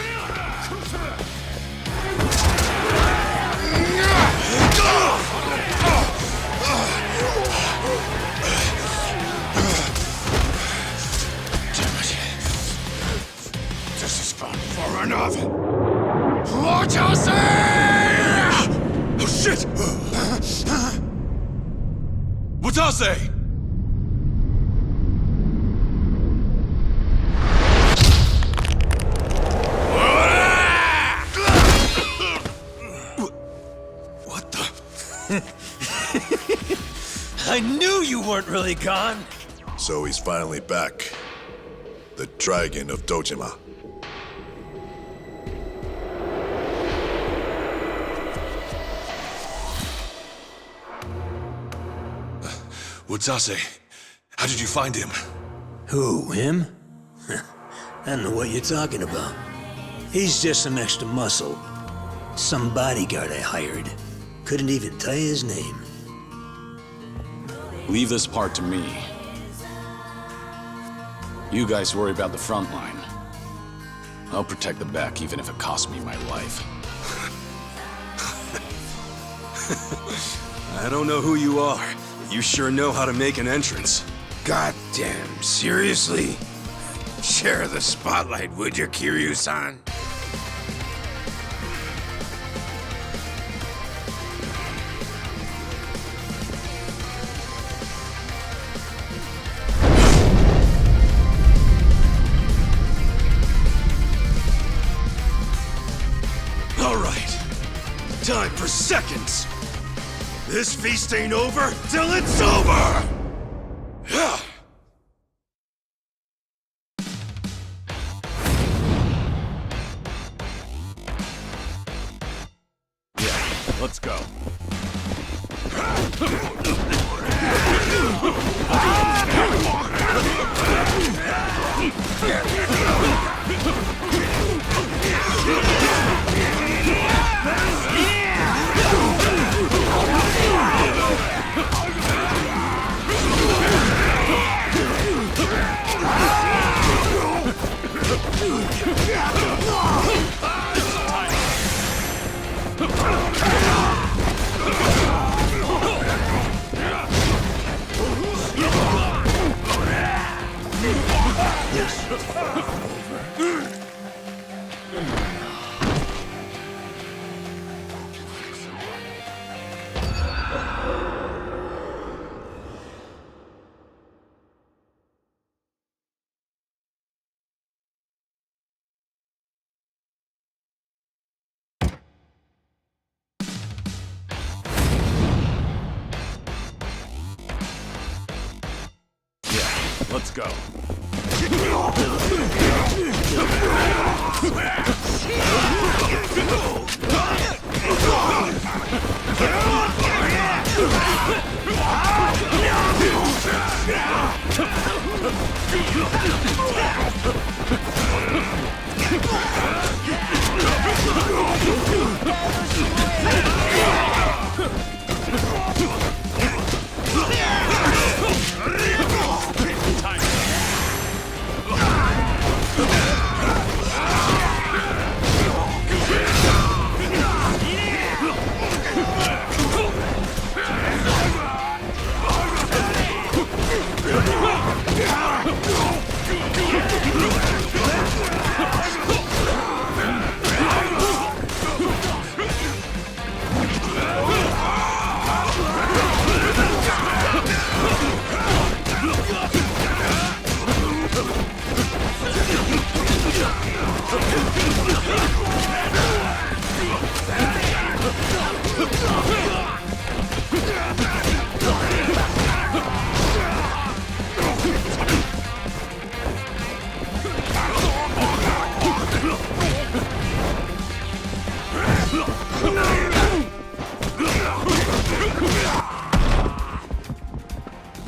This has gone far enough. Watase! Oh shit! Watase! I knew you weren't really gone. So he's finally back. The Dragon of Dojima. Watase, how did you find him? Who, him? I don't know what you're talking about. He's just some extra muscle. Some bodyguard I hired. Couldn't even tell you his name. Leave this part to me. You guys worry about the front line. I'll protect the back even if it costs me my life. I don't know who you are, but you sure know how to make an entrance. Goddamn, seriously? Share the spotlight, would you, Kiryu-san? All right, time for seconds. This feast ain't over till it's over! Yeah. Let's go. Let's go.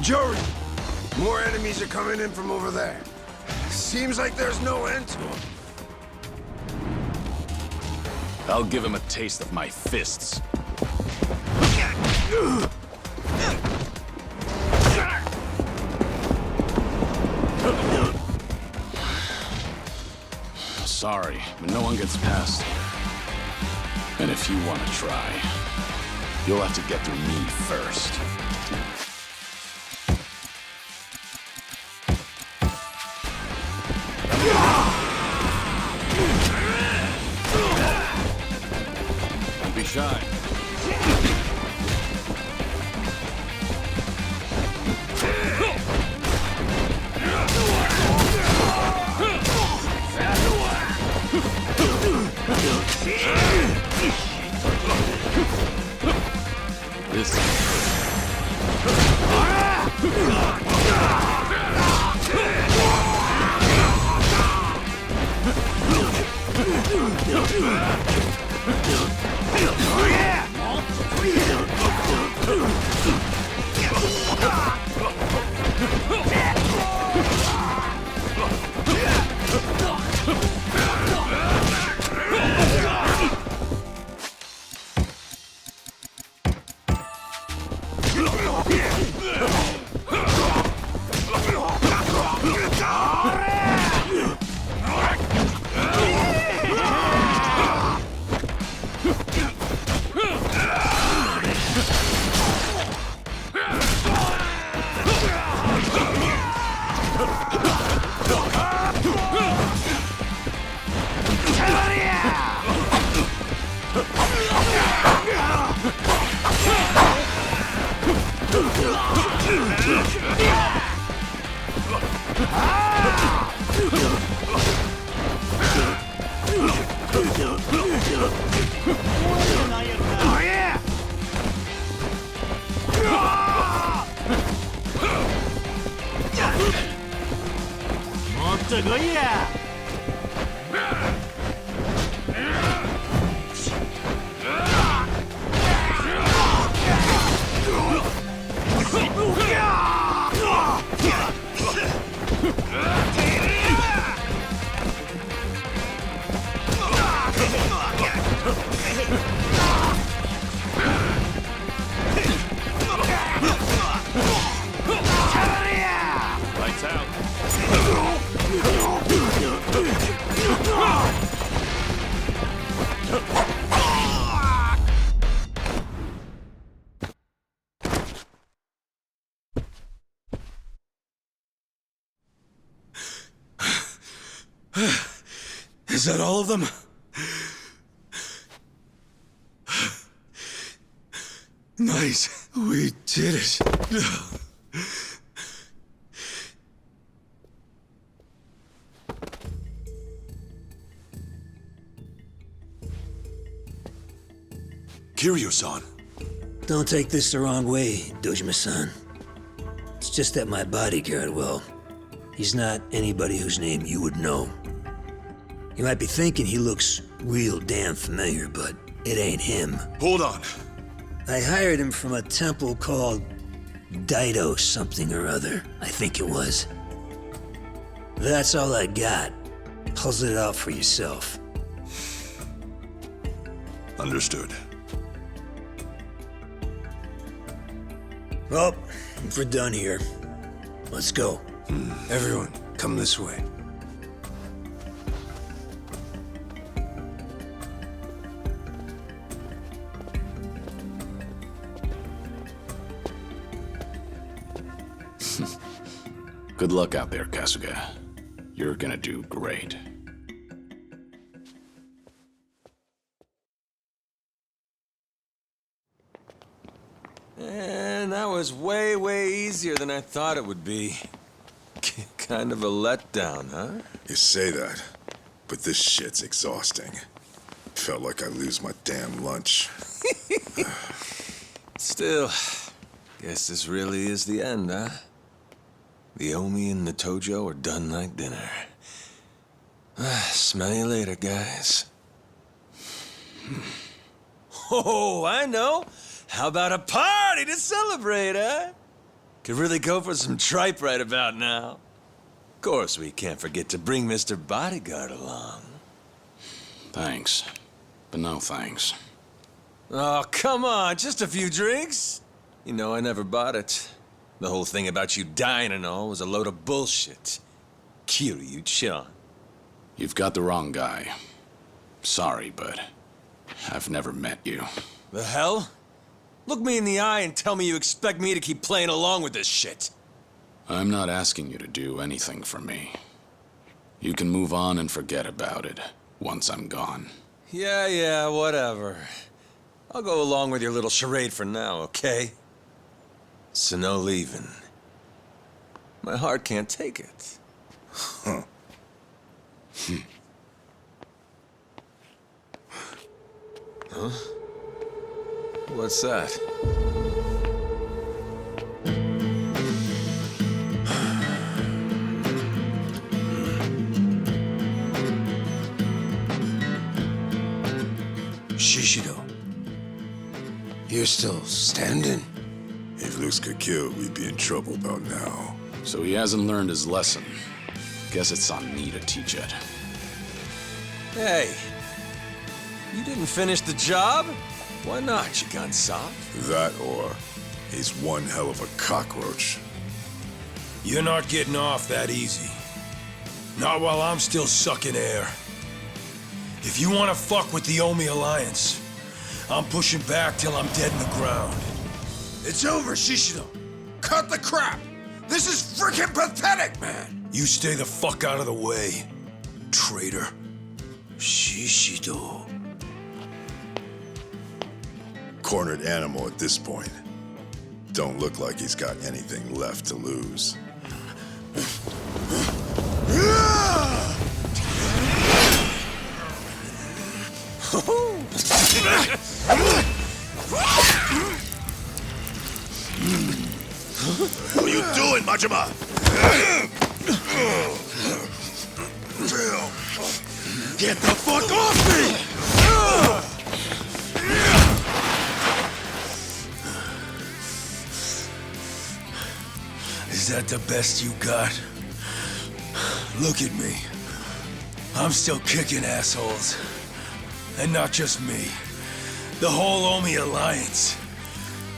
Joey! More enemies are coming in from over there. Seems like there's no end to them. I'll give him a taste of my fists. Sorry, but no one gets past. And if you want to try, you'll have to get through me first. Don't be shy. This lights out. Is that all of them? Nice. We did it. Kiryu-san. Don't take this the wrong way, Dojima-san. It's just that my bodyguard, well, he's not anybody whose name you would know. You might be thinking he looks real damn familiar, but it ain't him. Hold on. I hired him from a temple called Daido something or other, I think it was. That's all I got. Puzzle it out for yourself. Understood. Well, if we're done here, let's go. Everyone, come this way. Good luck out there, Kasuga. You're gonna do great. And that was way, way easier than I thought it would be. Kind of a letdown, huh? You say that, but this shit's exhausting. Felt like I lose my damn lunch. Still, guess this really is the end, huh? The Omi and the Tojo are done like dinner. Smell you later, guys. Oh, I know. How about a party to celebrate, huh? Could really go for some tripe right about now. Of course, we can't forget to bring Mr. Bodyguard along. Thanks, but no thanks. Oh, come on, just a few drinks. You know, I never bought it. The whole thing about you dying and all was a load of bullshit. Kiryu-chan. You've got the wrong guy. Sorry, but I've never met you. The hell? Look me in the eye and tell me you expect me to keep playing along with this shit. I'm not asking you to do anything for me. You can move on and forget about it once I'm gone. Yeah, whatever. I'll go along with your little charade for now, okay? So no leaving. My heart can't take it. Huh. Huh? What's that? Shishido. You're still standing? If Luce could kill, we'd be in trouble about now. So he hasn't learned his lesson. Guess it's on me to teach it. Hey, you didn't finish the job? Why not, you gun soft? That or he's one hell of a cockroach. You're not getting off that easy. Not while I'm still sucking air. If you want to fuck with the Omi Alliance, I'm pushing back till I'm dead in the ground. It's over, Shishido. Cut the crap. This is freaking pathetic, man. You stay the fuck out of the way, traitor. Shishido. Cornered animal at this point. Don't look like he's got anything left to lose. What are you doing, Majima? Get the fuck off me! Is that the best you got? Look at me. I'm still kicking assholes. And not just me. The whole Omi Alliance.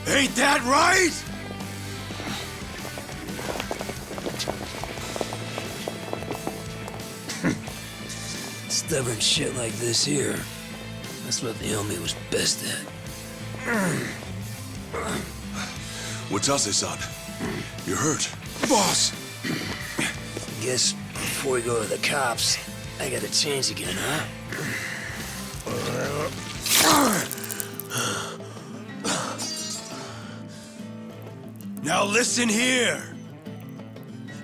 Ain't that right? Stubborn shit like this here. That's what the Omi was best at. Watase-san, you're hurt. Boss! Guess before we go to the cops, I gotta change again, huh? Now listen here.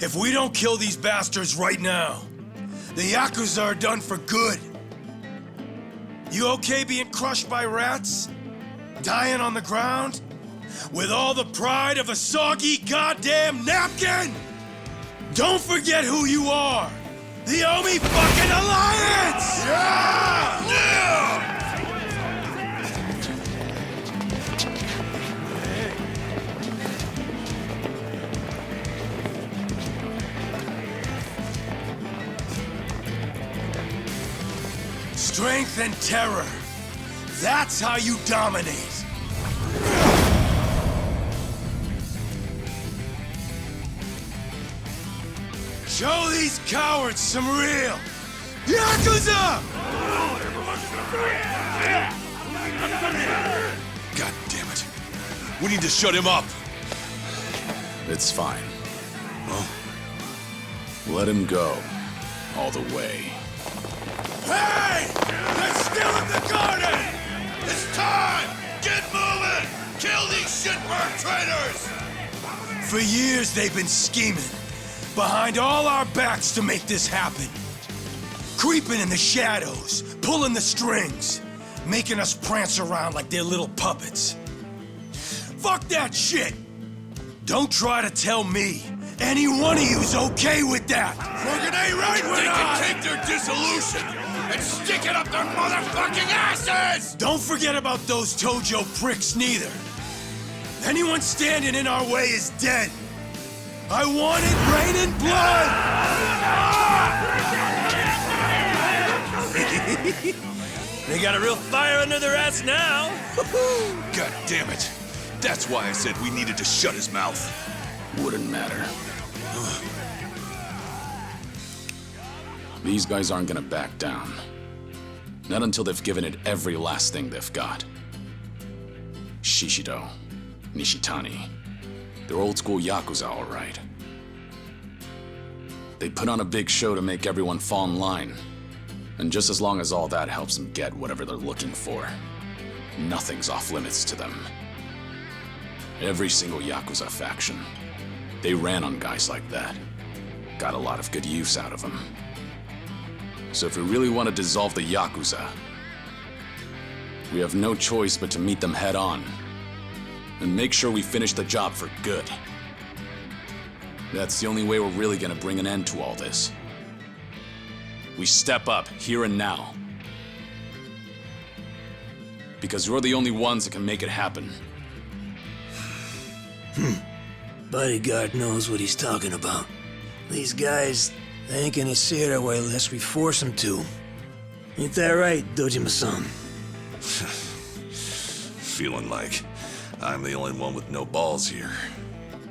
If we don't kill these bastards right now, the Yakuza are done for good. You okay being crushed by rats? Dying on the ground? With all the pride of a soggy goddamn napkin? Don't forget who you are! The Omi fucking Alliance! Yeah! Yeah! Strength and terror. That's how you dominate. Show these cowards some real Yakuza! God damn it. We need to shut him up. It's fine. Let him go. All the way. Hey! They're still in the garden! It's time! Get moving! Kill these shitbird traitors! For years they've been scheming. behind all our backs to make this happen. Creeping in the shadows, pulling the strings, making us prance around like they're little puppets. Fuck that shit! Don't try to tell me any one of you's okay with that! Fucking ain't right with They can take their dissolution and stick it up their motherfucking asses! Don't forget about those Tojo pricks neither. Anyone standing in our way is dead. I want it raining blood! They got a real fire under their ass now. God damn it. That's why I said we needed to shut his mouth. Wouldn't matter. These guys aren't gonna back down. Not until they've given it every last thing they've got. Shishido, Nishitani. They're old school Yakuza, all right. They put on a big show to make everyone fall in line. And just as long as all that helps them get whatever they're looking for, nothing's off limits to them. Every single Yakuza faction, they ran on guys like that. Got a lot of good use out of them. So if we really want to dissolve the Yakuza, we have no choice but to meet them head on and make sure we finish the job for good. That's the only way we're really gonna bring an end to all this. We step up here and now. Because you're the only ones that can make it happen. Bodyguard knows what he's talking about. These guys, they ain't gonna see it our way unless we force them to. Ain't that right, Dojima-san? Feeling like I'm the only one with no balls here.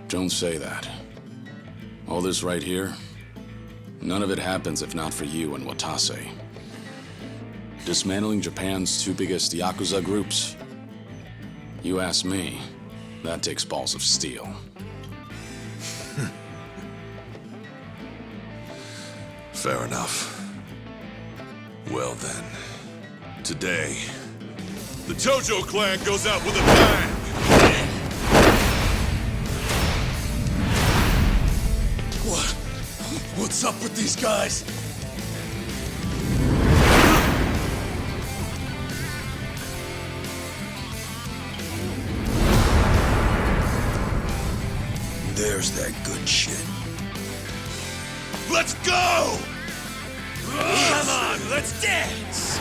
Don't say that. All this right here, none of it happens if not for you and Watase. Dismantling Japan's two biggest Yakuza groups? You ask me, that takes balls of steel. Fair enough. Well then, today, the Tojo clan goes out with a bang! What's up with these guys? There's that good shit. Let's go! Come on, let's dance!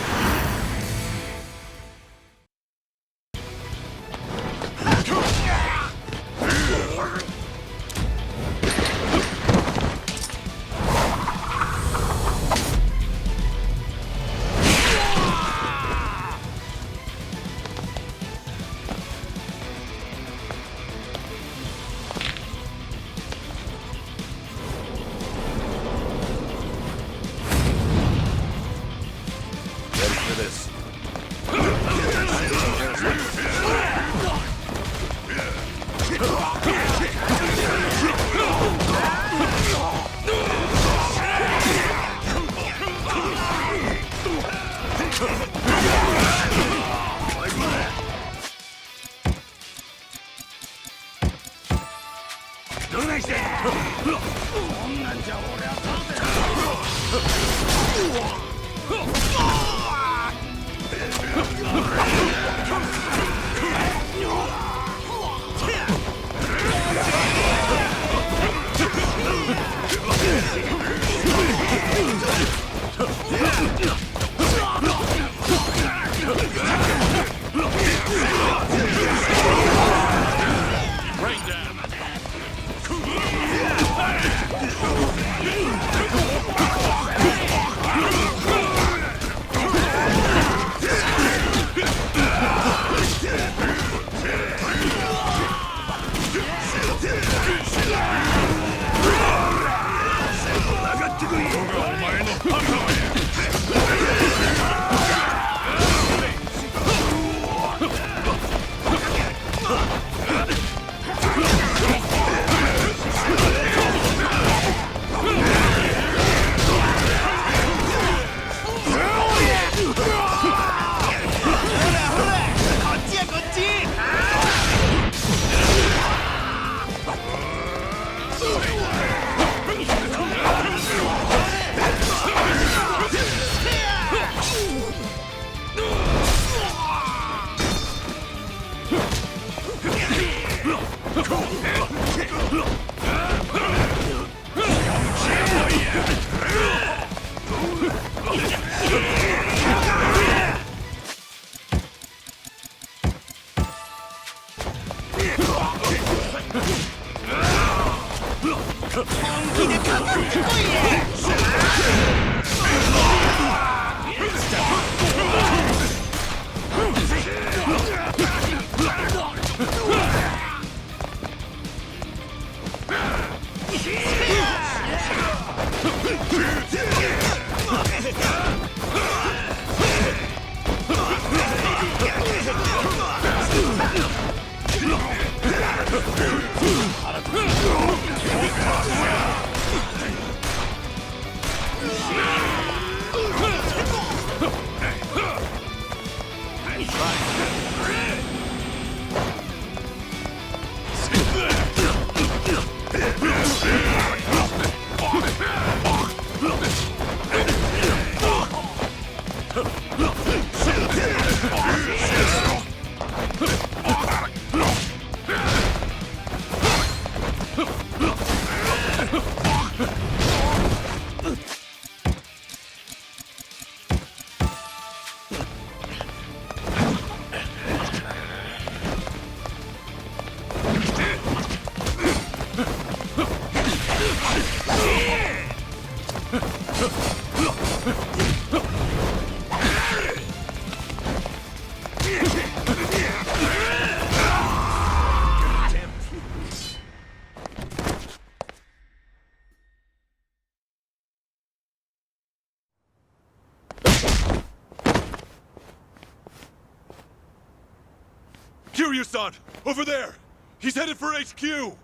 Kiryu-san! Over there! He's headed for HQ!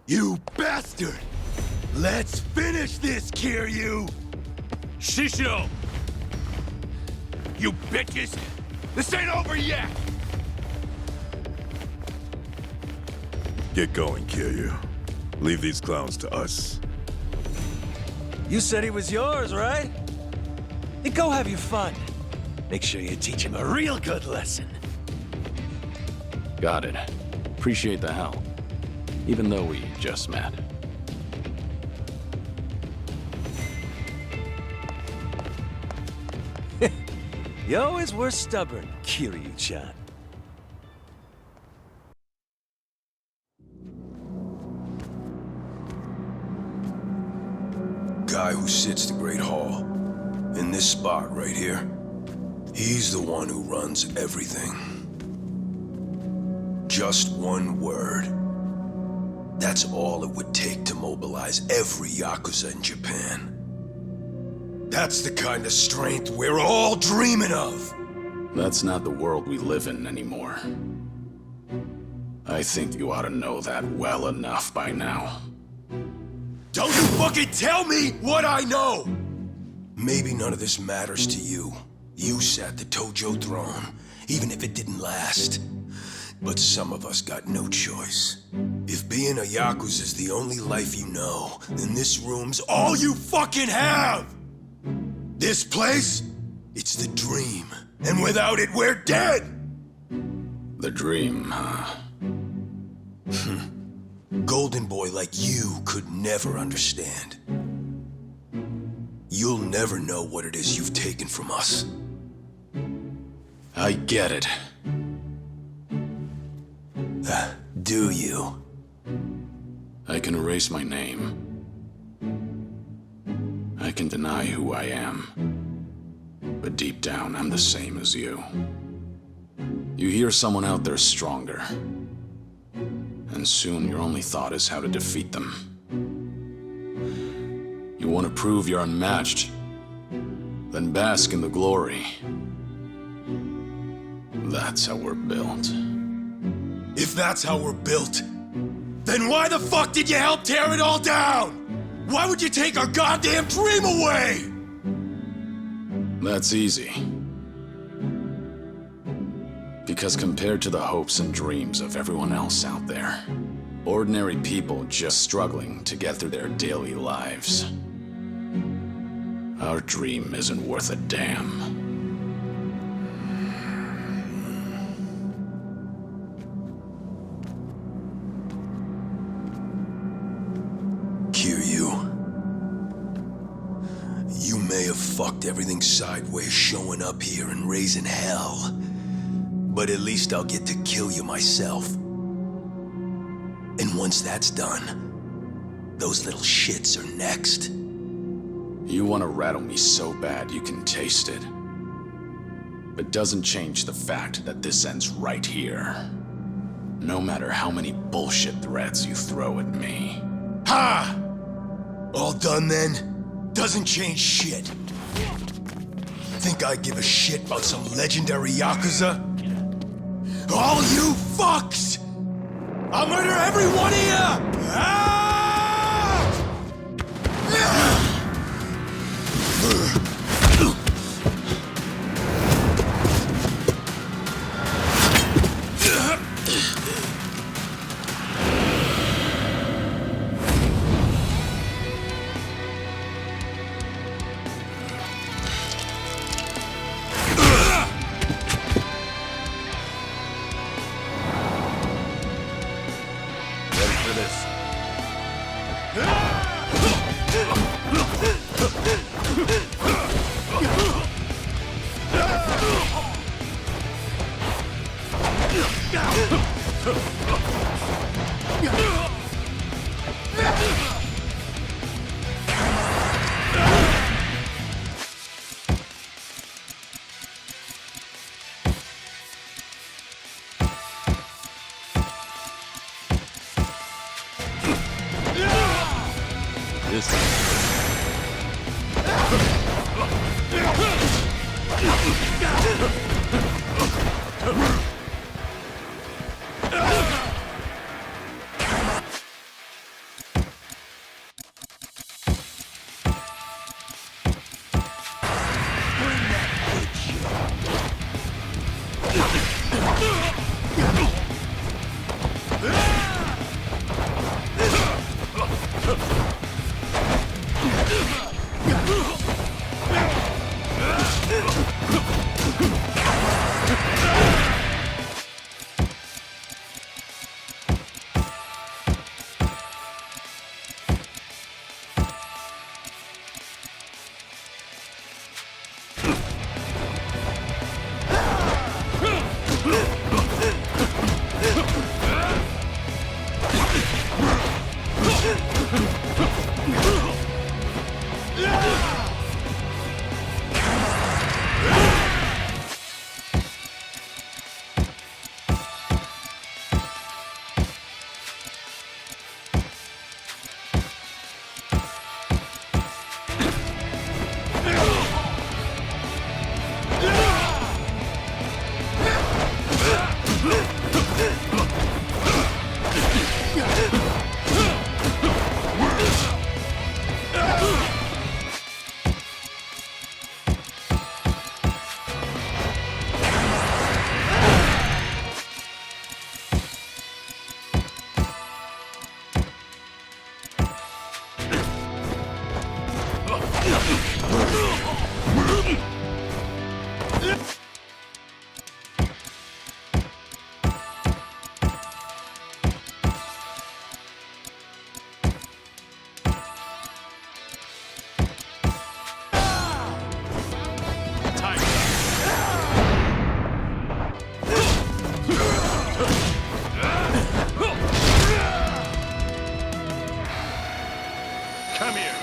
You bastard! Let's finish this, Kiryu! Shisho! You bitches! This ain't over yet! Get going, Kiryu. Leave these clowns to us. You said he was yours, right? Then go have your fun. Make sure you teach him a real good lesson. Got it. Appreciate the help. Even though we just met. You always were stubborn, Kiryu-chan. Guy who sits the Great Hall, in this spot right here, he's the one who runs everything. Just one word. That's all it would take to mobilize every Yakuza in Japan. That's the kind of strength we're all dreaming of! That's not the world we live in anymore. I think you ought to know that well enough by now. Don't you fucking tell me what I know! Maybe none of this matters to you. You sat the Tojo throne, even if it didn't last. But some of us got no choice. If being a Yakuza is the only life you know, then this room's all you fucking have! This place, it's the dream. And without it, we're dead! The dream, huh? Golden boy like you could never understand. You'll never know what it is you've taken from us. I get it. Do you? I can erase my name. I can deny who I am. But deep down, I'm the same as you. You hear someone out there stronger. And soon your only thought is how to defeat them. You want to prove you're unmatched. Then bask in the glory. That's how we're built. If that's how we're built, then why the fuck did you help tear it all down? Why would you take our goddamn dream away? That's easy. Because compared to the hopes and dreams of everyone else out there, ordinary people just struggling to get through their daily lives, our dream isn't worth a damn. You may have fucked everything sideways showing up here and raising hell. But at least I'll get to kill you myself. And once that's done, those little shits are next. You want to rattle me so bad you can taste it. But doesn't change the fact that this ends right here. No matter how many bullshit threats you throw at me. Ha! All done then? Doesn't change shit. Think I give a shit about some legendary Yakuza? All you fucks! I'll murder every one of you! Ah! Come here.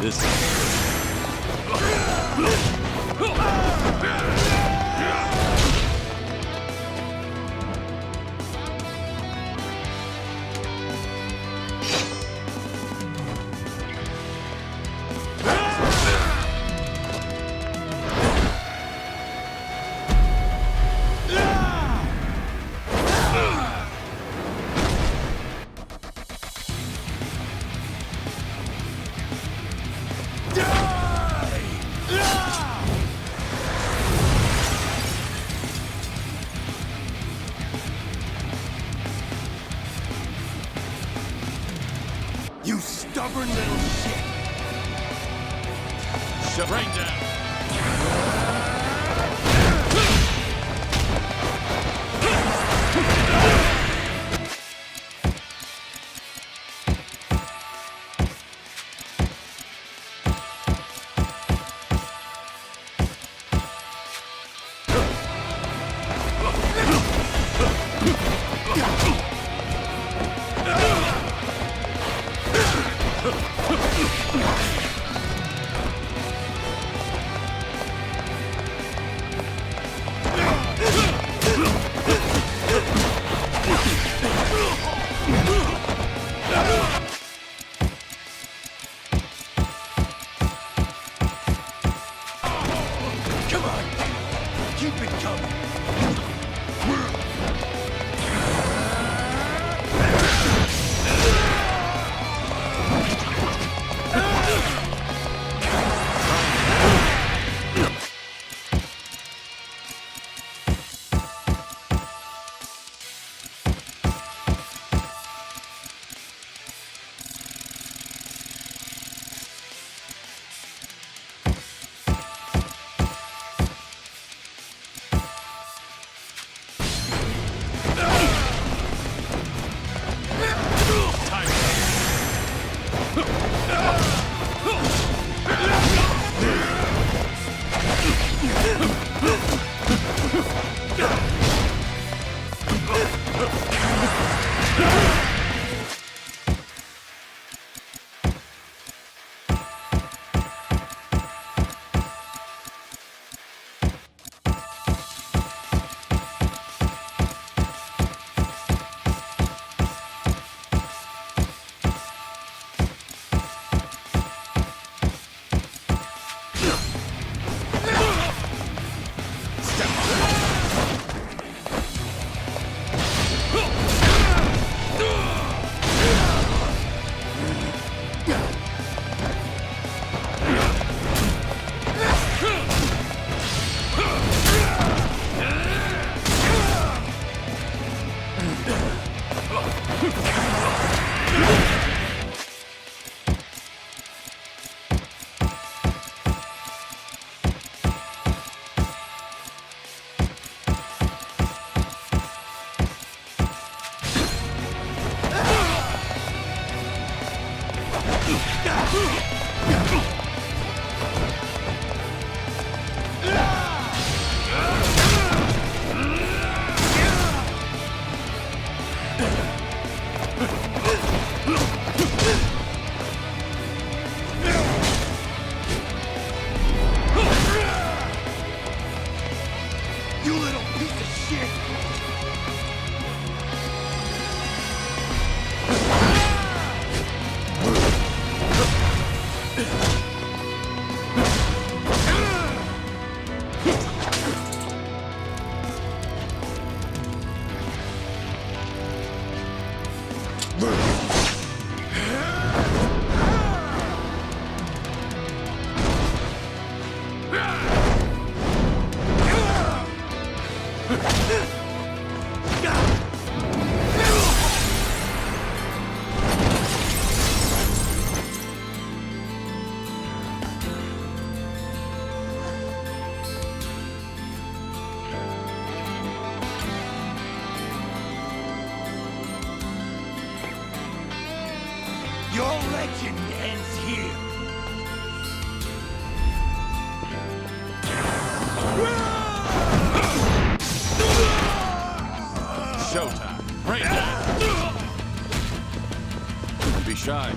This You stubborn little shit! shut rain down. Come on! Keep it coming! You little piece of shit! Your legend ends here. Showtime. Rain down. Don't be shy.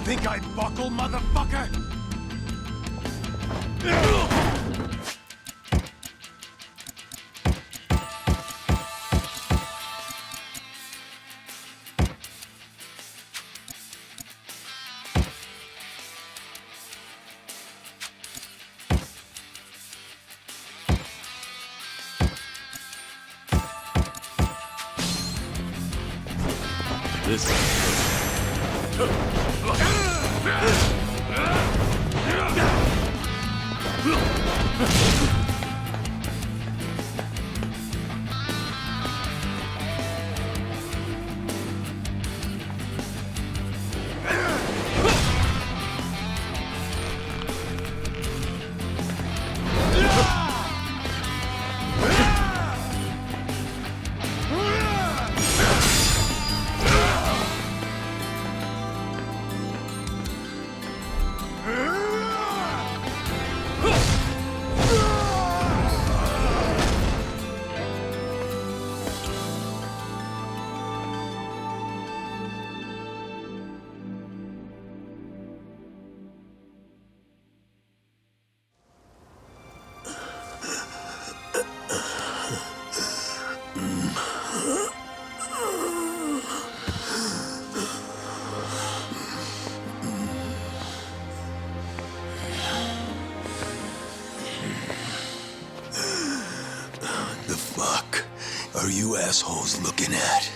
Think I buckle, motherfucker? Are you assholes looking at?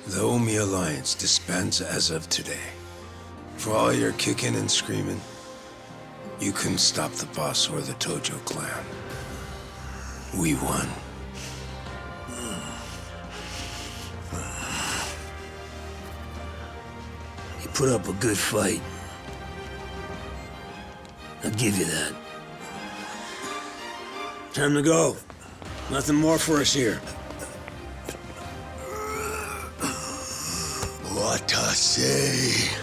The Omi Alliance disbands as of today. For all your kicking and screaming, you couldn't stop the boss or the Tojo clan. We won. You put up a good fight. I'll give you that. Time to go. Nothing more for us here. Watase.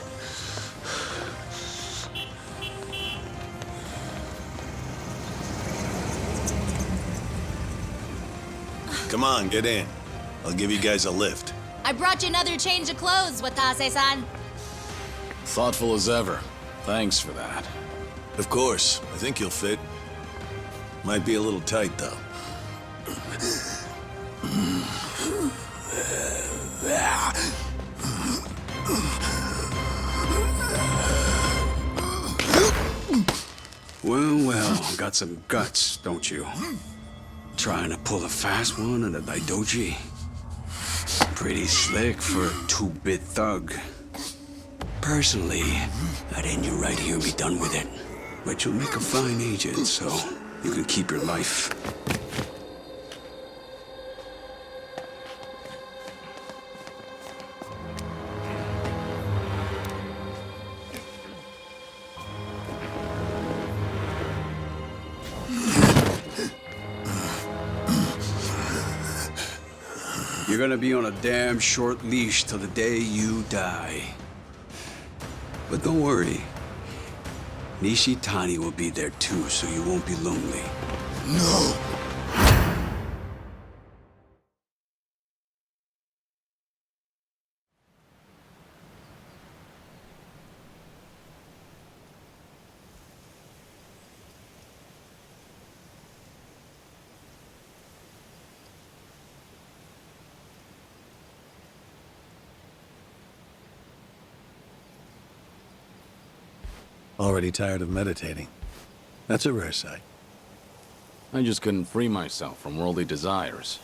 Come on, get in. I'll give you guys a lift. I brought you another change of clothes, Watase-san. Thoughtful as ever. Thanks for that. Of course. I think you'll fit. Might be a little tight, though. Well, got some guts, don't you? Trying to pull a fast one at a Daidoji? Pretty slick for a two-bit thug. Personally, I'd end you right here and be done with it. But you'll make a fine agent, so you can keep your life. You're gonna be on a damn short leash till the day you die. But don't worry. Nishitani will be there too, so you won't be lonely. No! Already tired of meditating. That's a rare sight. I just couldn't free myself from worldly desires.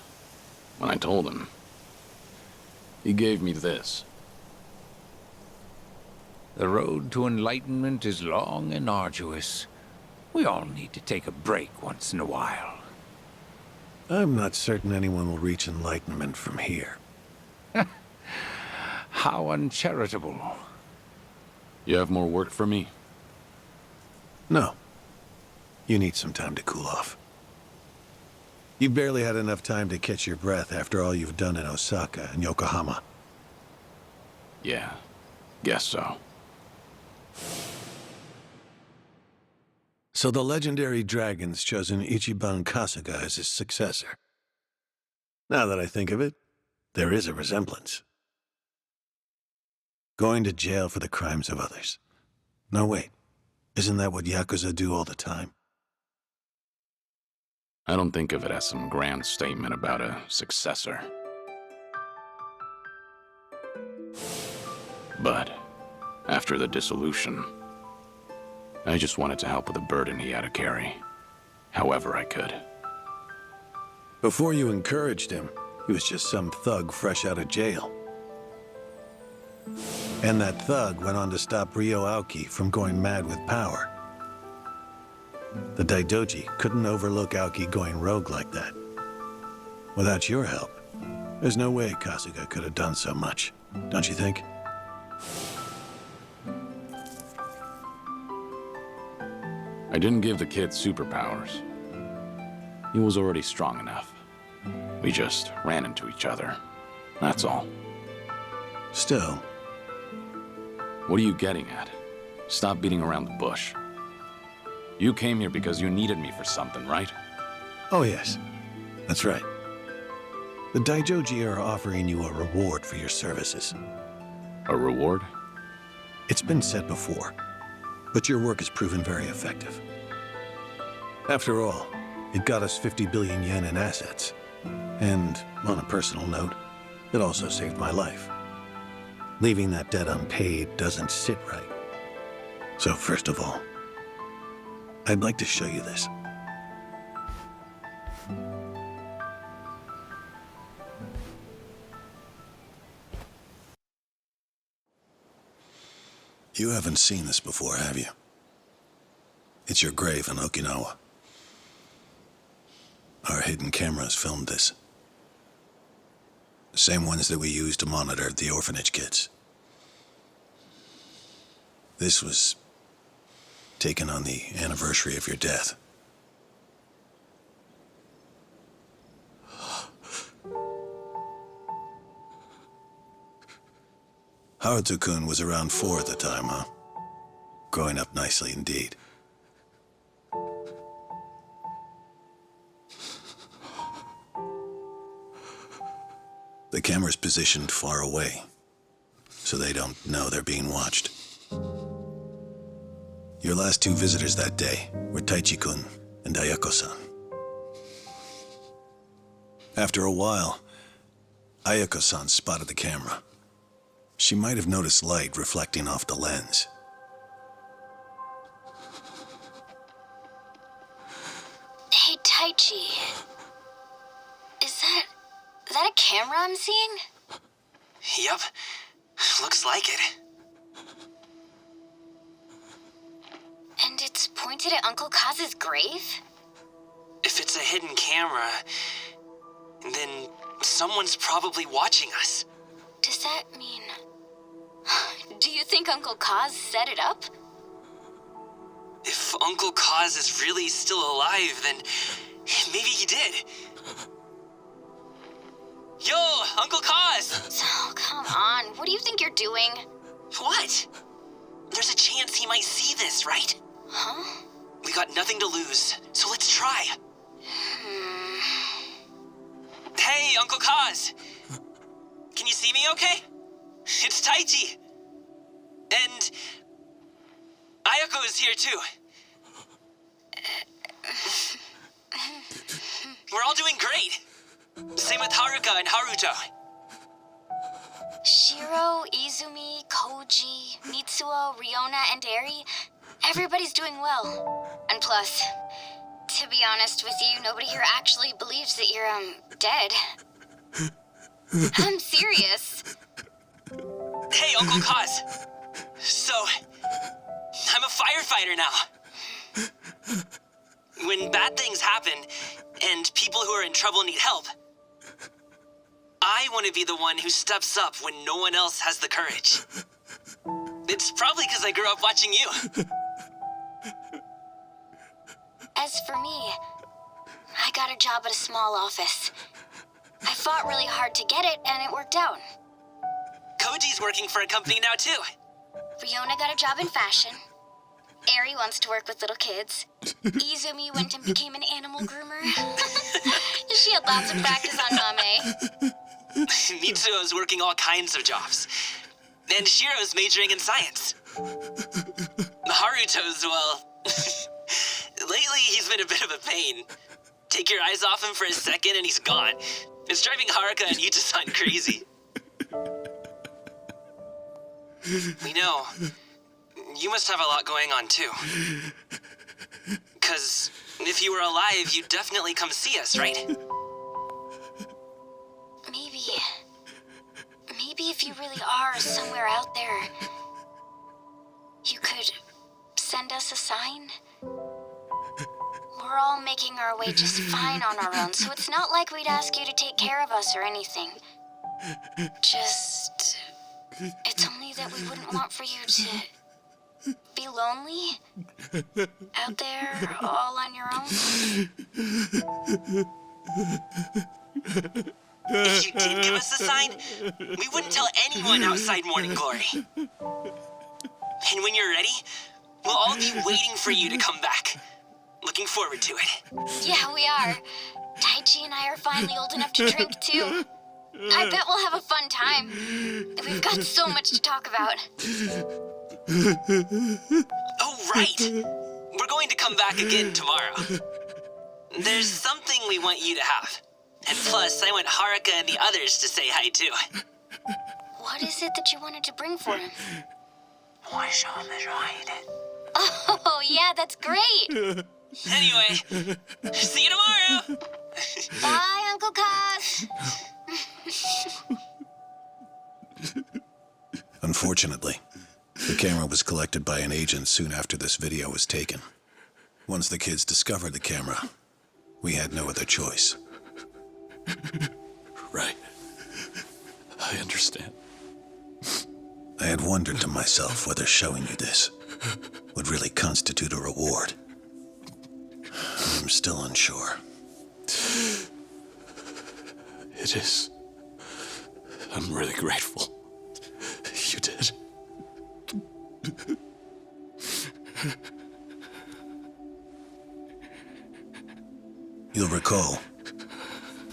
When I told him, he gave me this. The road to enlightenment is long and arduous. We all need to take a break once in a while. I'm not certain anyone will reach enlightenment from here. How uncharitable. You have more work for me? No. You need some time to cool off. You've barely had enough time to catch your breath after all you've done in Osaka and Yokohama. Yeah, guess so. So the legendary dragon's chosen Ichiban Kasuga as his successor. Now that I think of it, there is a resemblance. Going to jail for the crimes of others. No, wait. Isn't that what Yakuza do all the time? I don't think of it as some grand statement about a successor. But after the dissolution, I just wanted to help with the burden he had to carry, however I could. Before you encouraged him, he was just some thug fresh out of jail. And that thug went on to stop Ryo Aoki from going mad with power. The Daidoji couldn't overlook Aoki going rogue like that. Without your help, there's no way Kasuga could have done so much, don't you think? I didn't give the kid superpowers. He was already strong enough. We just ran into each other. That's all. Still. What are you getting at? Stop beating around the bush. You came here because you needed me for something, right? Oh yes, that's right. The Daijoji are offering you a reward for your services. A reward? It's been said before, but your work has proven very effective. After all, it got us 50 billion yen in assets. And, on a personal note, it also saved my life. Leaving that debt unpaid doesn't sit right. So first of all, I'd like to show you this. You haven't seen this before, have you? It's your grave in Okinawa. Our hidden cameras filmed this. The same ones that we used to monitor the orphanage kids. This was taken on the anniversary of your death. Haruto-kun was around 4 at the time, huh? Growing up nicely indeed. The camera's positioned far away, so they don't know they're being watched. Your last 2 visitors that day were Taichi-kun and Ayako-san. After a while, Ayako-san spotted the camera. She might have noticed light reflecting off the lens. Hey, Taichi. Is that a camera I'm seeing? Yup. Looks like it. And it's pointed at Uncle Kaz's grave? If it's a hidden camera, then someone's probably watching us. Does that mean... Do you think Uncle Kaz set it up? If Uncle Kaz is really still alive, then maybe he did. Yo, Uncle Kaz! Oh, come on. What do you think you're doing? What? There's a chance he might see this, right? Huh? We got nothing to lose, so let's try. Hey, Uncle Kaz! Can you see me okay? It's Taichi. And Ayako is here too. We're all doing great. Same with Haruka and Haruto. Shiro, Izumi, Koji, Mitsuo, Riona, and Eri, everybody's doing well. And plus, to be honest with you, nobody here actually believes that you're, dead. I'm serious. Hey, Uncle Kaz. So, I'm a firefighter now. When bad things happen, and people who are in trouble need help, I want to be the one who steps up when no one else has the courage. It's probably because I grew up watching you. As for me, I got a job at a small office. I fought really hard to get it, and it worked out. Koji's working for a company now, too. Riona got a job in fashion. Eri wants to work with little kids. Izumi went and became an animal groomer. She had lots of practice on Mame. Mitsuo's working all kinds of jobs. And Shiro's majoring in science. Haruto's, well... lately, he's been a bit of a pain. Take your eyes off him for a second and he's gone. It's driving Haruka and Yuta-san crazy. We know. You must have a lot going on, too. 'Cause if you were alive, you'd definitely come see us, right? Maybe if you really are somewhere out there, you could send us a sign? We're all making our way just fine on our own, so it's not like we'd ask you to take care of us or anything. Just... It's only that we wouldn't want for you to be lonely out there all on your own. If you did give us a sign, we wouldn't tell anyone outside Morning Glory. And when you're ready, we'll all be waiting for you to come back. Looking forward to it. Yeah, we are. Taichi and I are finally old enough to drink, too. I bet we'll have a fun time. We've got so much to talk about. Oh, right! We're going to come back again tomorrow. There's something we want you to have. And plus, I want Haruka and the others to say hi, too. What is it that you wanted to bring for him? Oh, yeah, that's great! Anyway, see you tomorrow! Bye, Uncle Kaz! Unfortunately, the camera was collected by an agent soon after this video was taken. Once the kids discovered the camera, we had no other choice. Right. I understand. I had wondered to myself whether showing you this would really constitute a reward. I'm still unsure. It is. I'm really grateful. You did. You'll recall,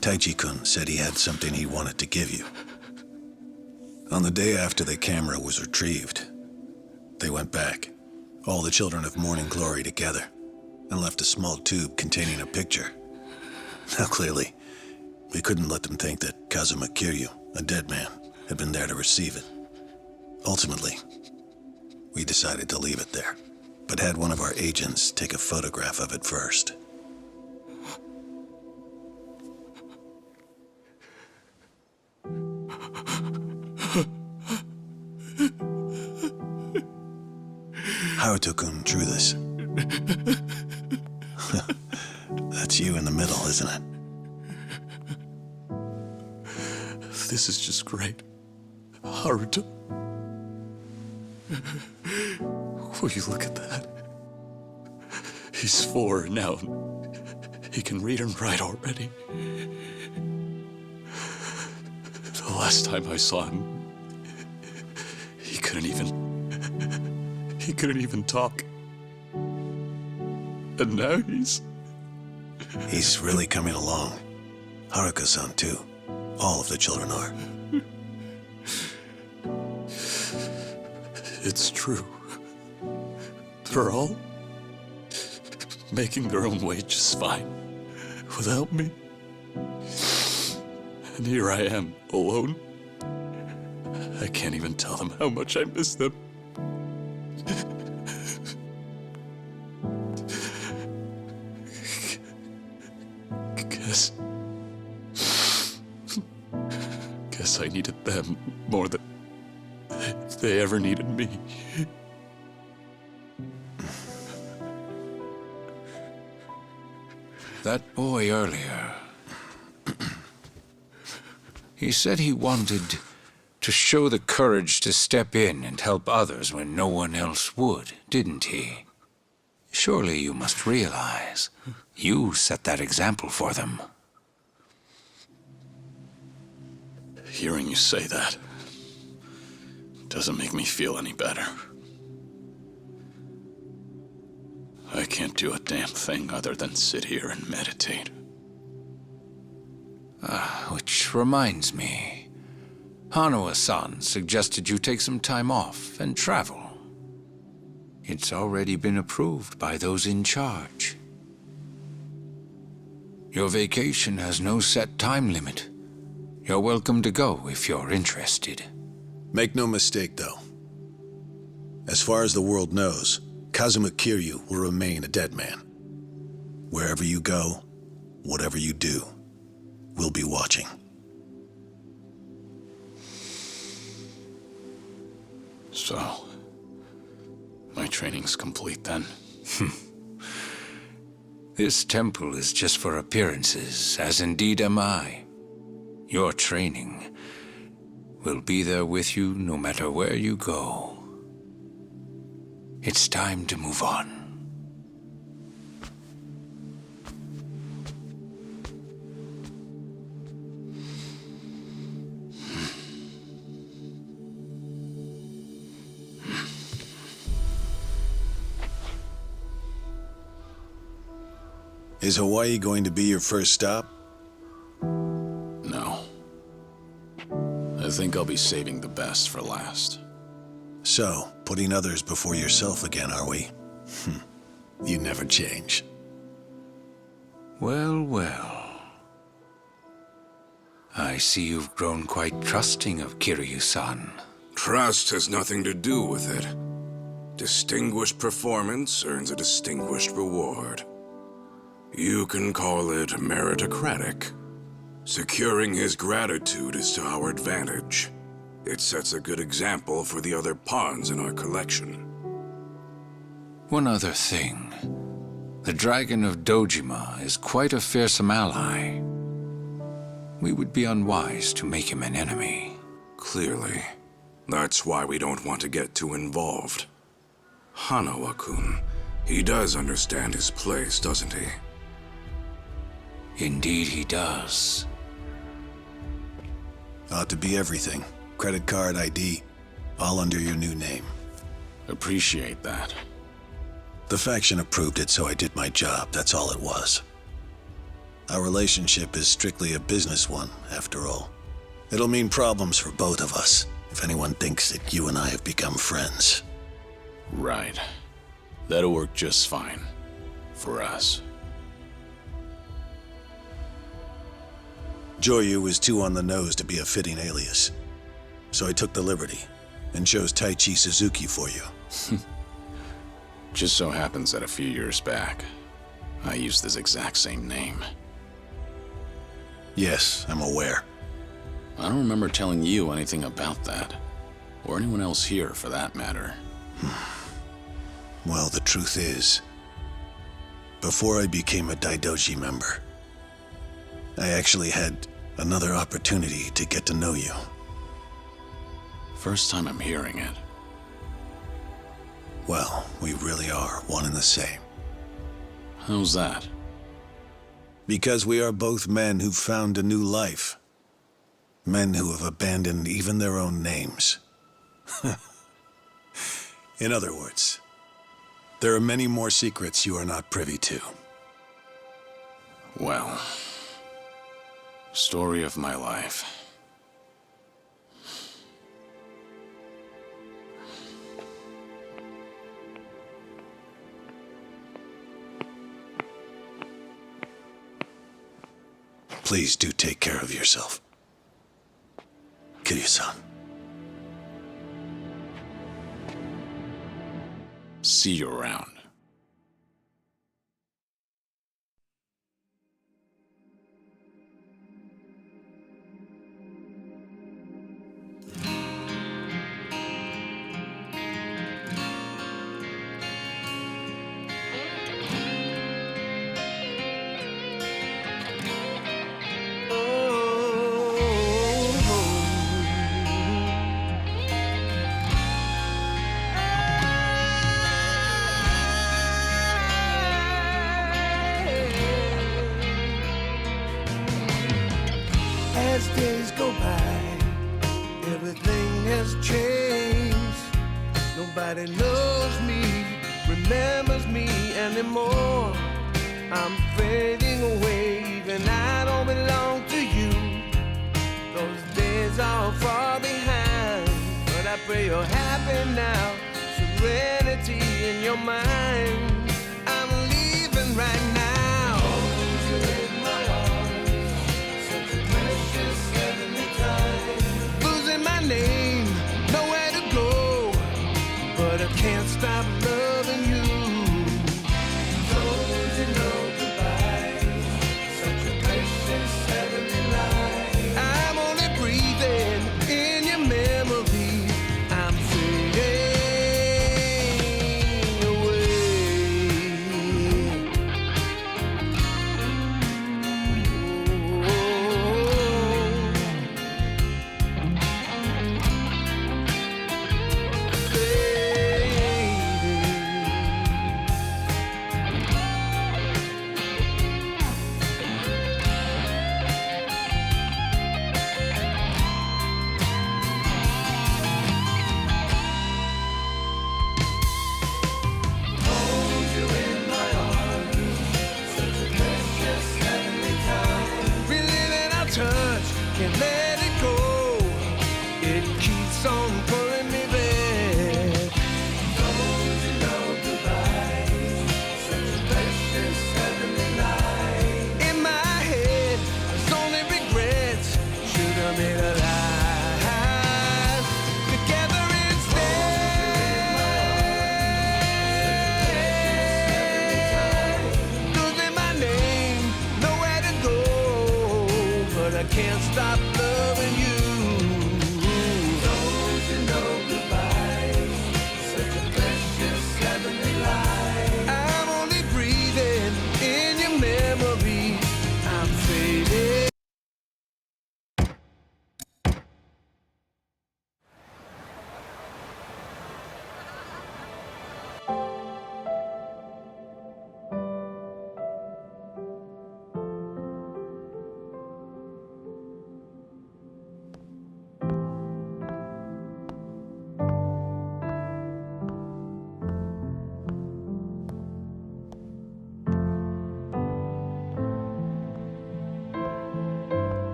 Taichi-kun said he had something he wanted to give you. On the day after the camera was retrieved, they went back, all the children of Morning Glory together, and left a small tube containing a picture. Now clearly, We couldn't let them think that Kazuma Kiryu, a dead man, had been there to receive it. Ultimately, we decided to leave it there, but had one of our agents take a photograph of it first. Haruto-kun drew this. That's you in the middle, isn't it? This is just great. Haruto. Will you look at that? He's 4 now. He can read and write already. The last time I saw him, he couldn't even talk. And now he's really coming along. Haruka-san too. All of the children are. It's true. They're all making their own way just fine without me. And here I am, alone. I can't even tell them how much I miss them. Guess I needed them more than they ever needed me. That boy earlier, he said he wanted to show the courage to step in and help others when no one else would, didn't he? Surely you must realize you set that example for them. Hearing you say that doesn't make me feel any better. I can't do a damn thing other than sit here and meditate. Which reminds me, Hanawa-san suggested you take some time off and travel. It's already been approved by those in charge. Your vacation has no set time limit. You're welcome to go if you're interested. Make no mistake, though. As far as the world knows, Kazuma Kiryu will remain a dead man. Wherever you go, whatever you do, we'll be watching. So, my training's complete then? This temple is just for appearances, as indeed am I. Your training will be there with you no matter where you go. It's time to move on. Is Hawaii going to be your first stop? No. I think I'll be saving the best for last. So, putting others before yourself again, are we? You never change. Well, well. I see you've grown quite trusting of Kiryu-san. Trust has nothing to do with it. Distinguished performance earns a distinguished reward. You can call it meritocratic. Securing his gratitude is to our advantage. It sets a good example for the other pawns in our collection. One other thing. The Dragon of Dojima is quite a fearsome ally. We would be unwise to make him an enemy. Clearly. That's why we don't want to get too involved. Hanawa-kun, he does understand his place, doesn't he? Indeed he does. Ought to be everything. Credit card, ID, all under your new name. Appreciate that. The faction approved it, so I did my job. That's all it was. Our relationship is strictly a business one, after all. It'll mean problems for both of us, if anyone thinks that you and I have become friends. Right. That'll work just fine. For us. Joyu was too on the nose to be a fitting alias. So I took the liberty and chose Taichi Suzuki for you. Just so happens that a few years back, I used this exact same name. Yes, I'm aware. I don't remember telling you anything about that. Or anyone else here, for that matter. Well, the truth is, before I became a Daidoji member, I actually had another opportunity to get to know you. First time I'm hearing it. Well, we really are one and the same. How's that? Because we are both men who've found a new life. Men who have abandoned even their own names. In other words, there are many more secrets you are not privy to. Well, story of my life. Please do take care of yourself. Kiryu-san. See you around. As days go by, everything has changed. Nobody knows me, remembers me anymore. I'm fading away, even I don't belong to you. Those days are far behind, but I pray you're happy now. Serenity in your mind.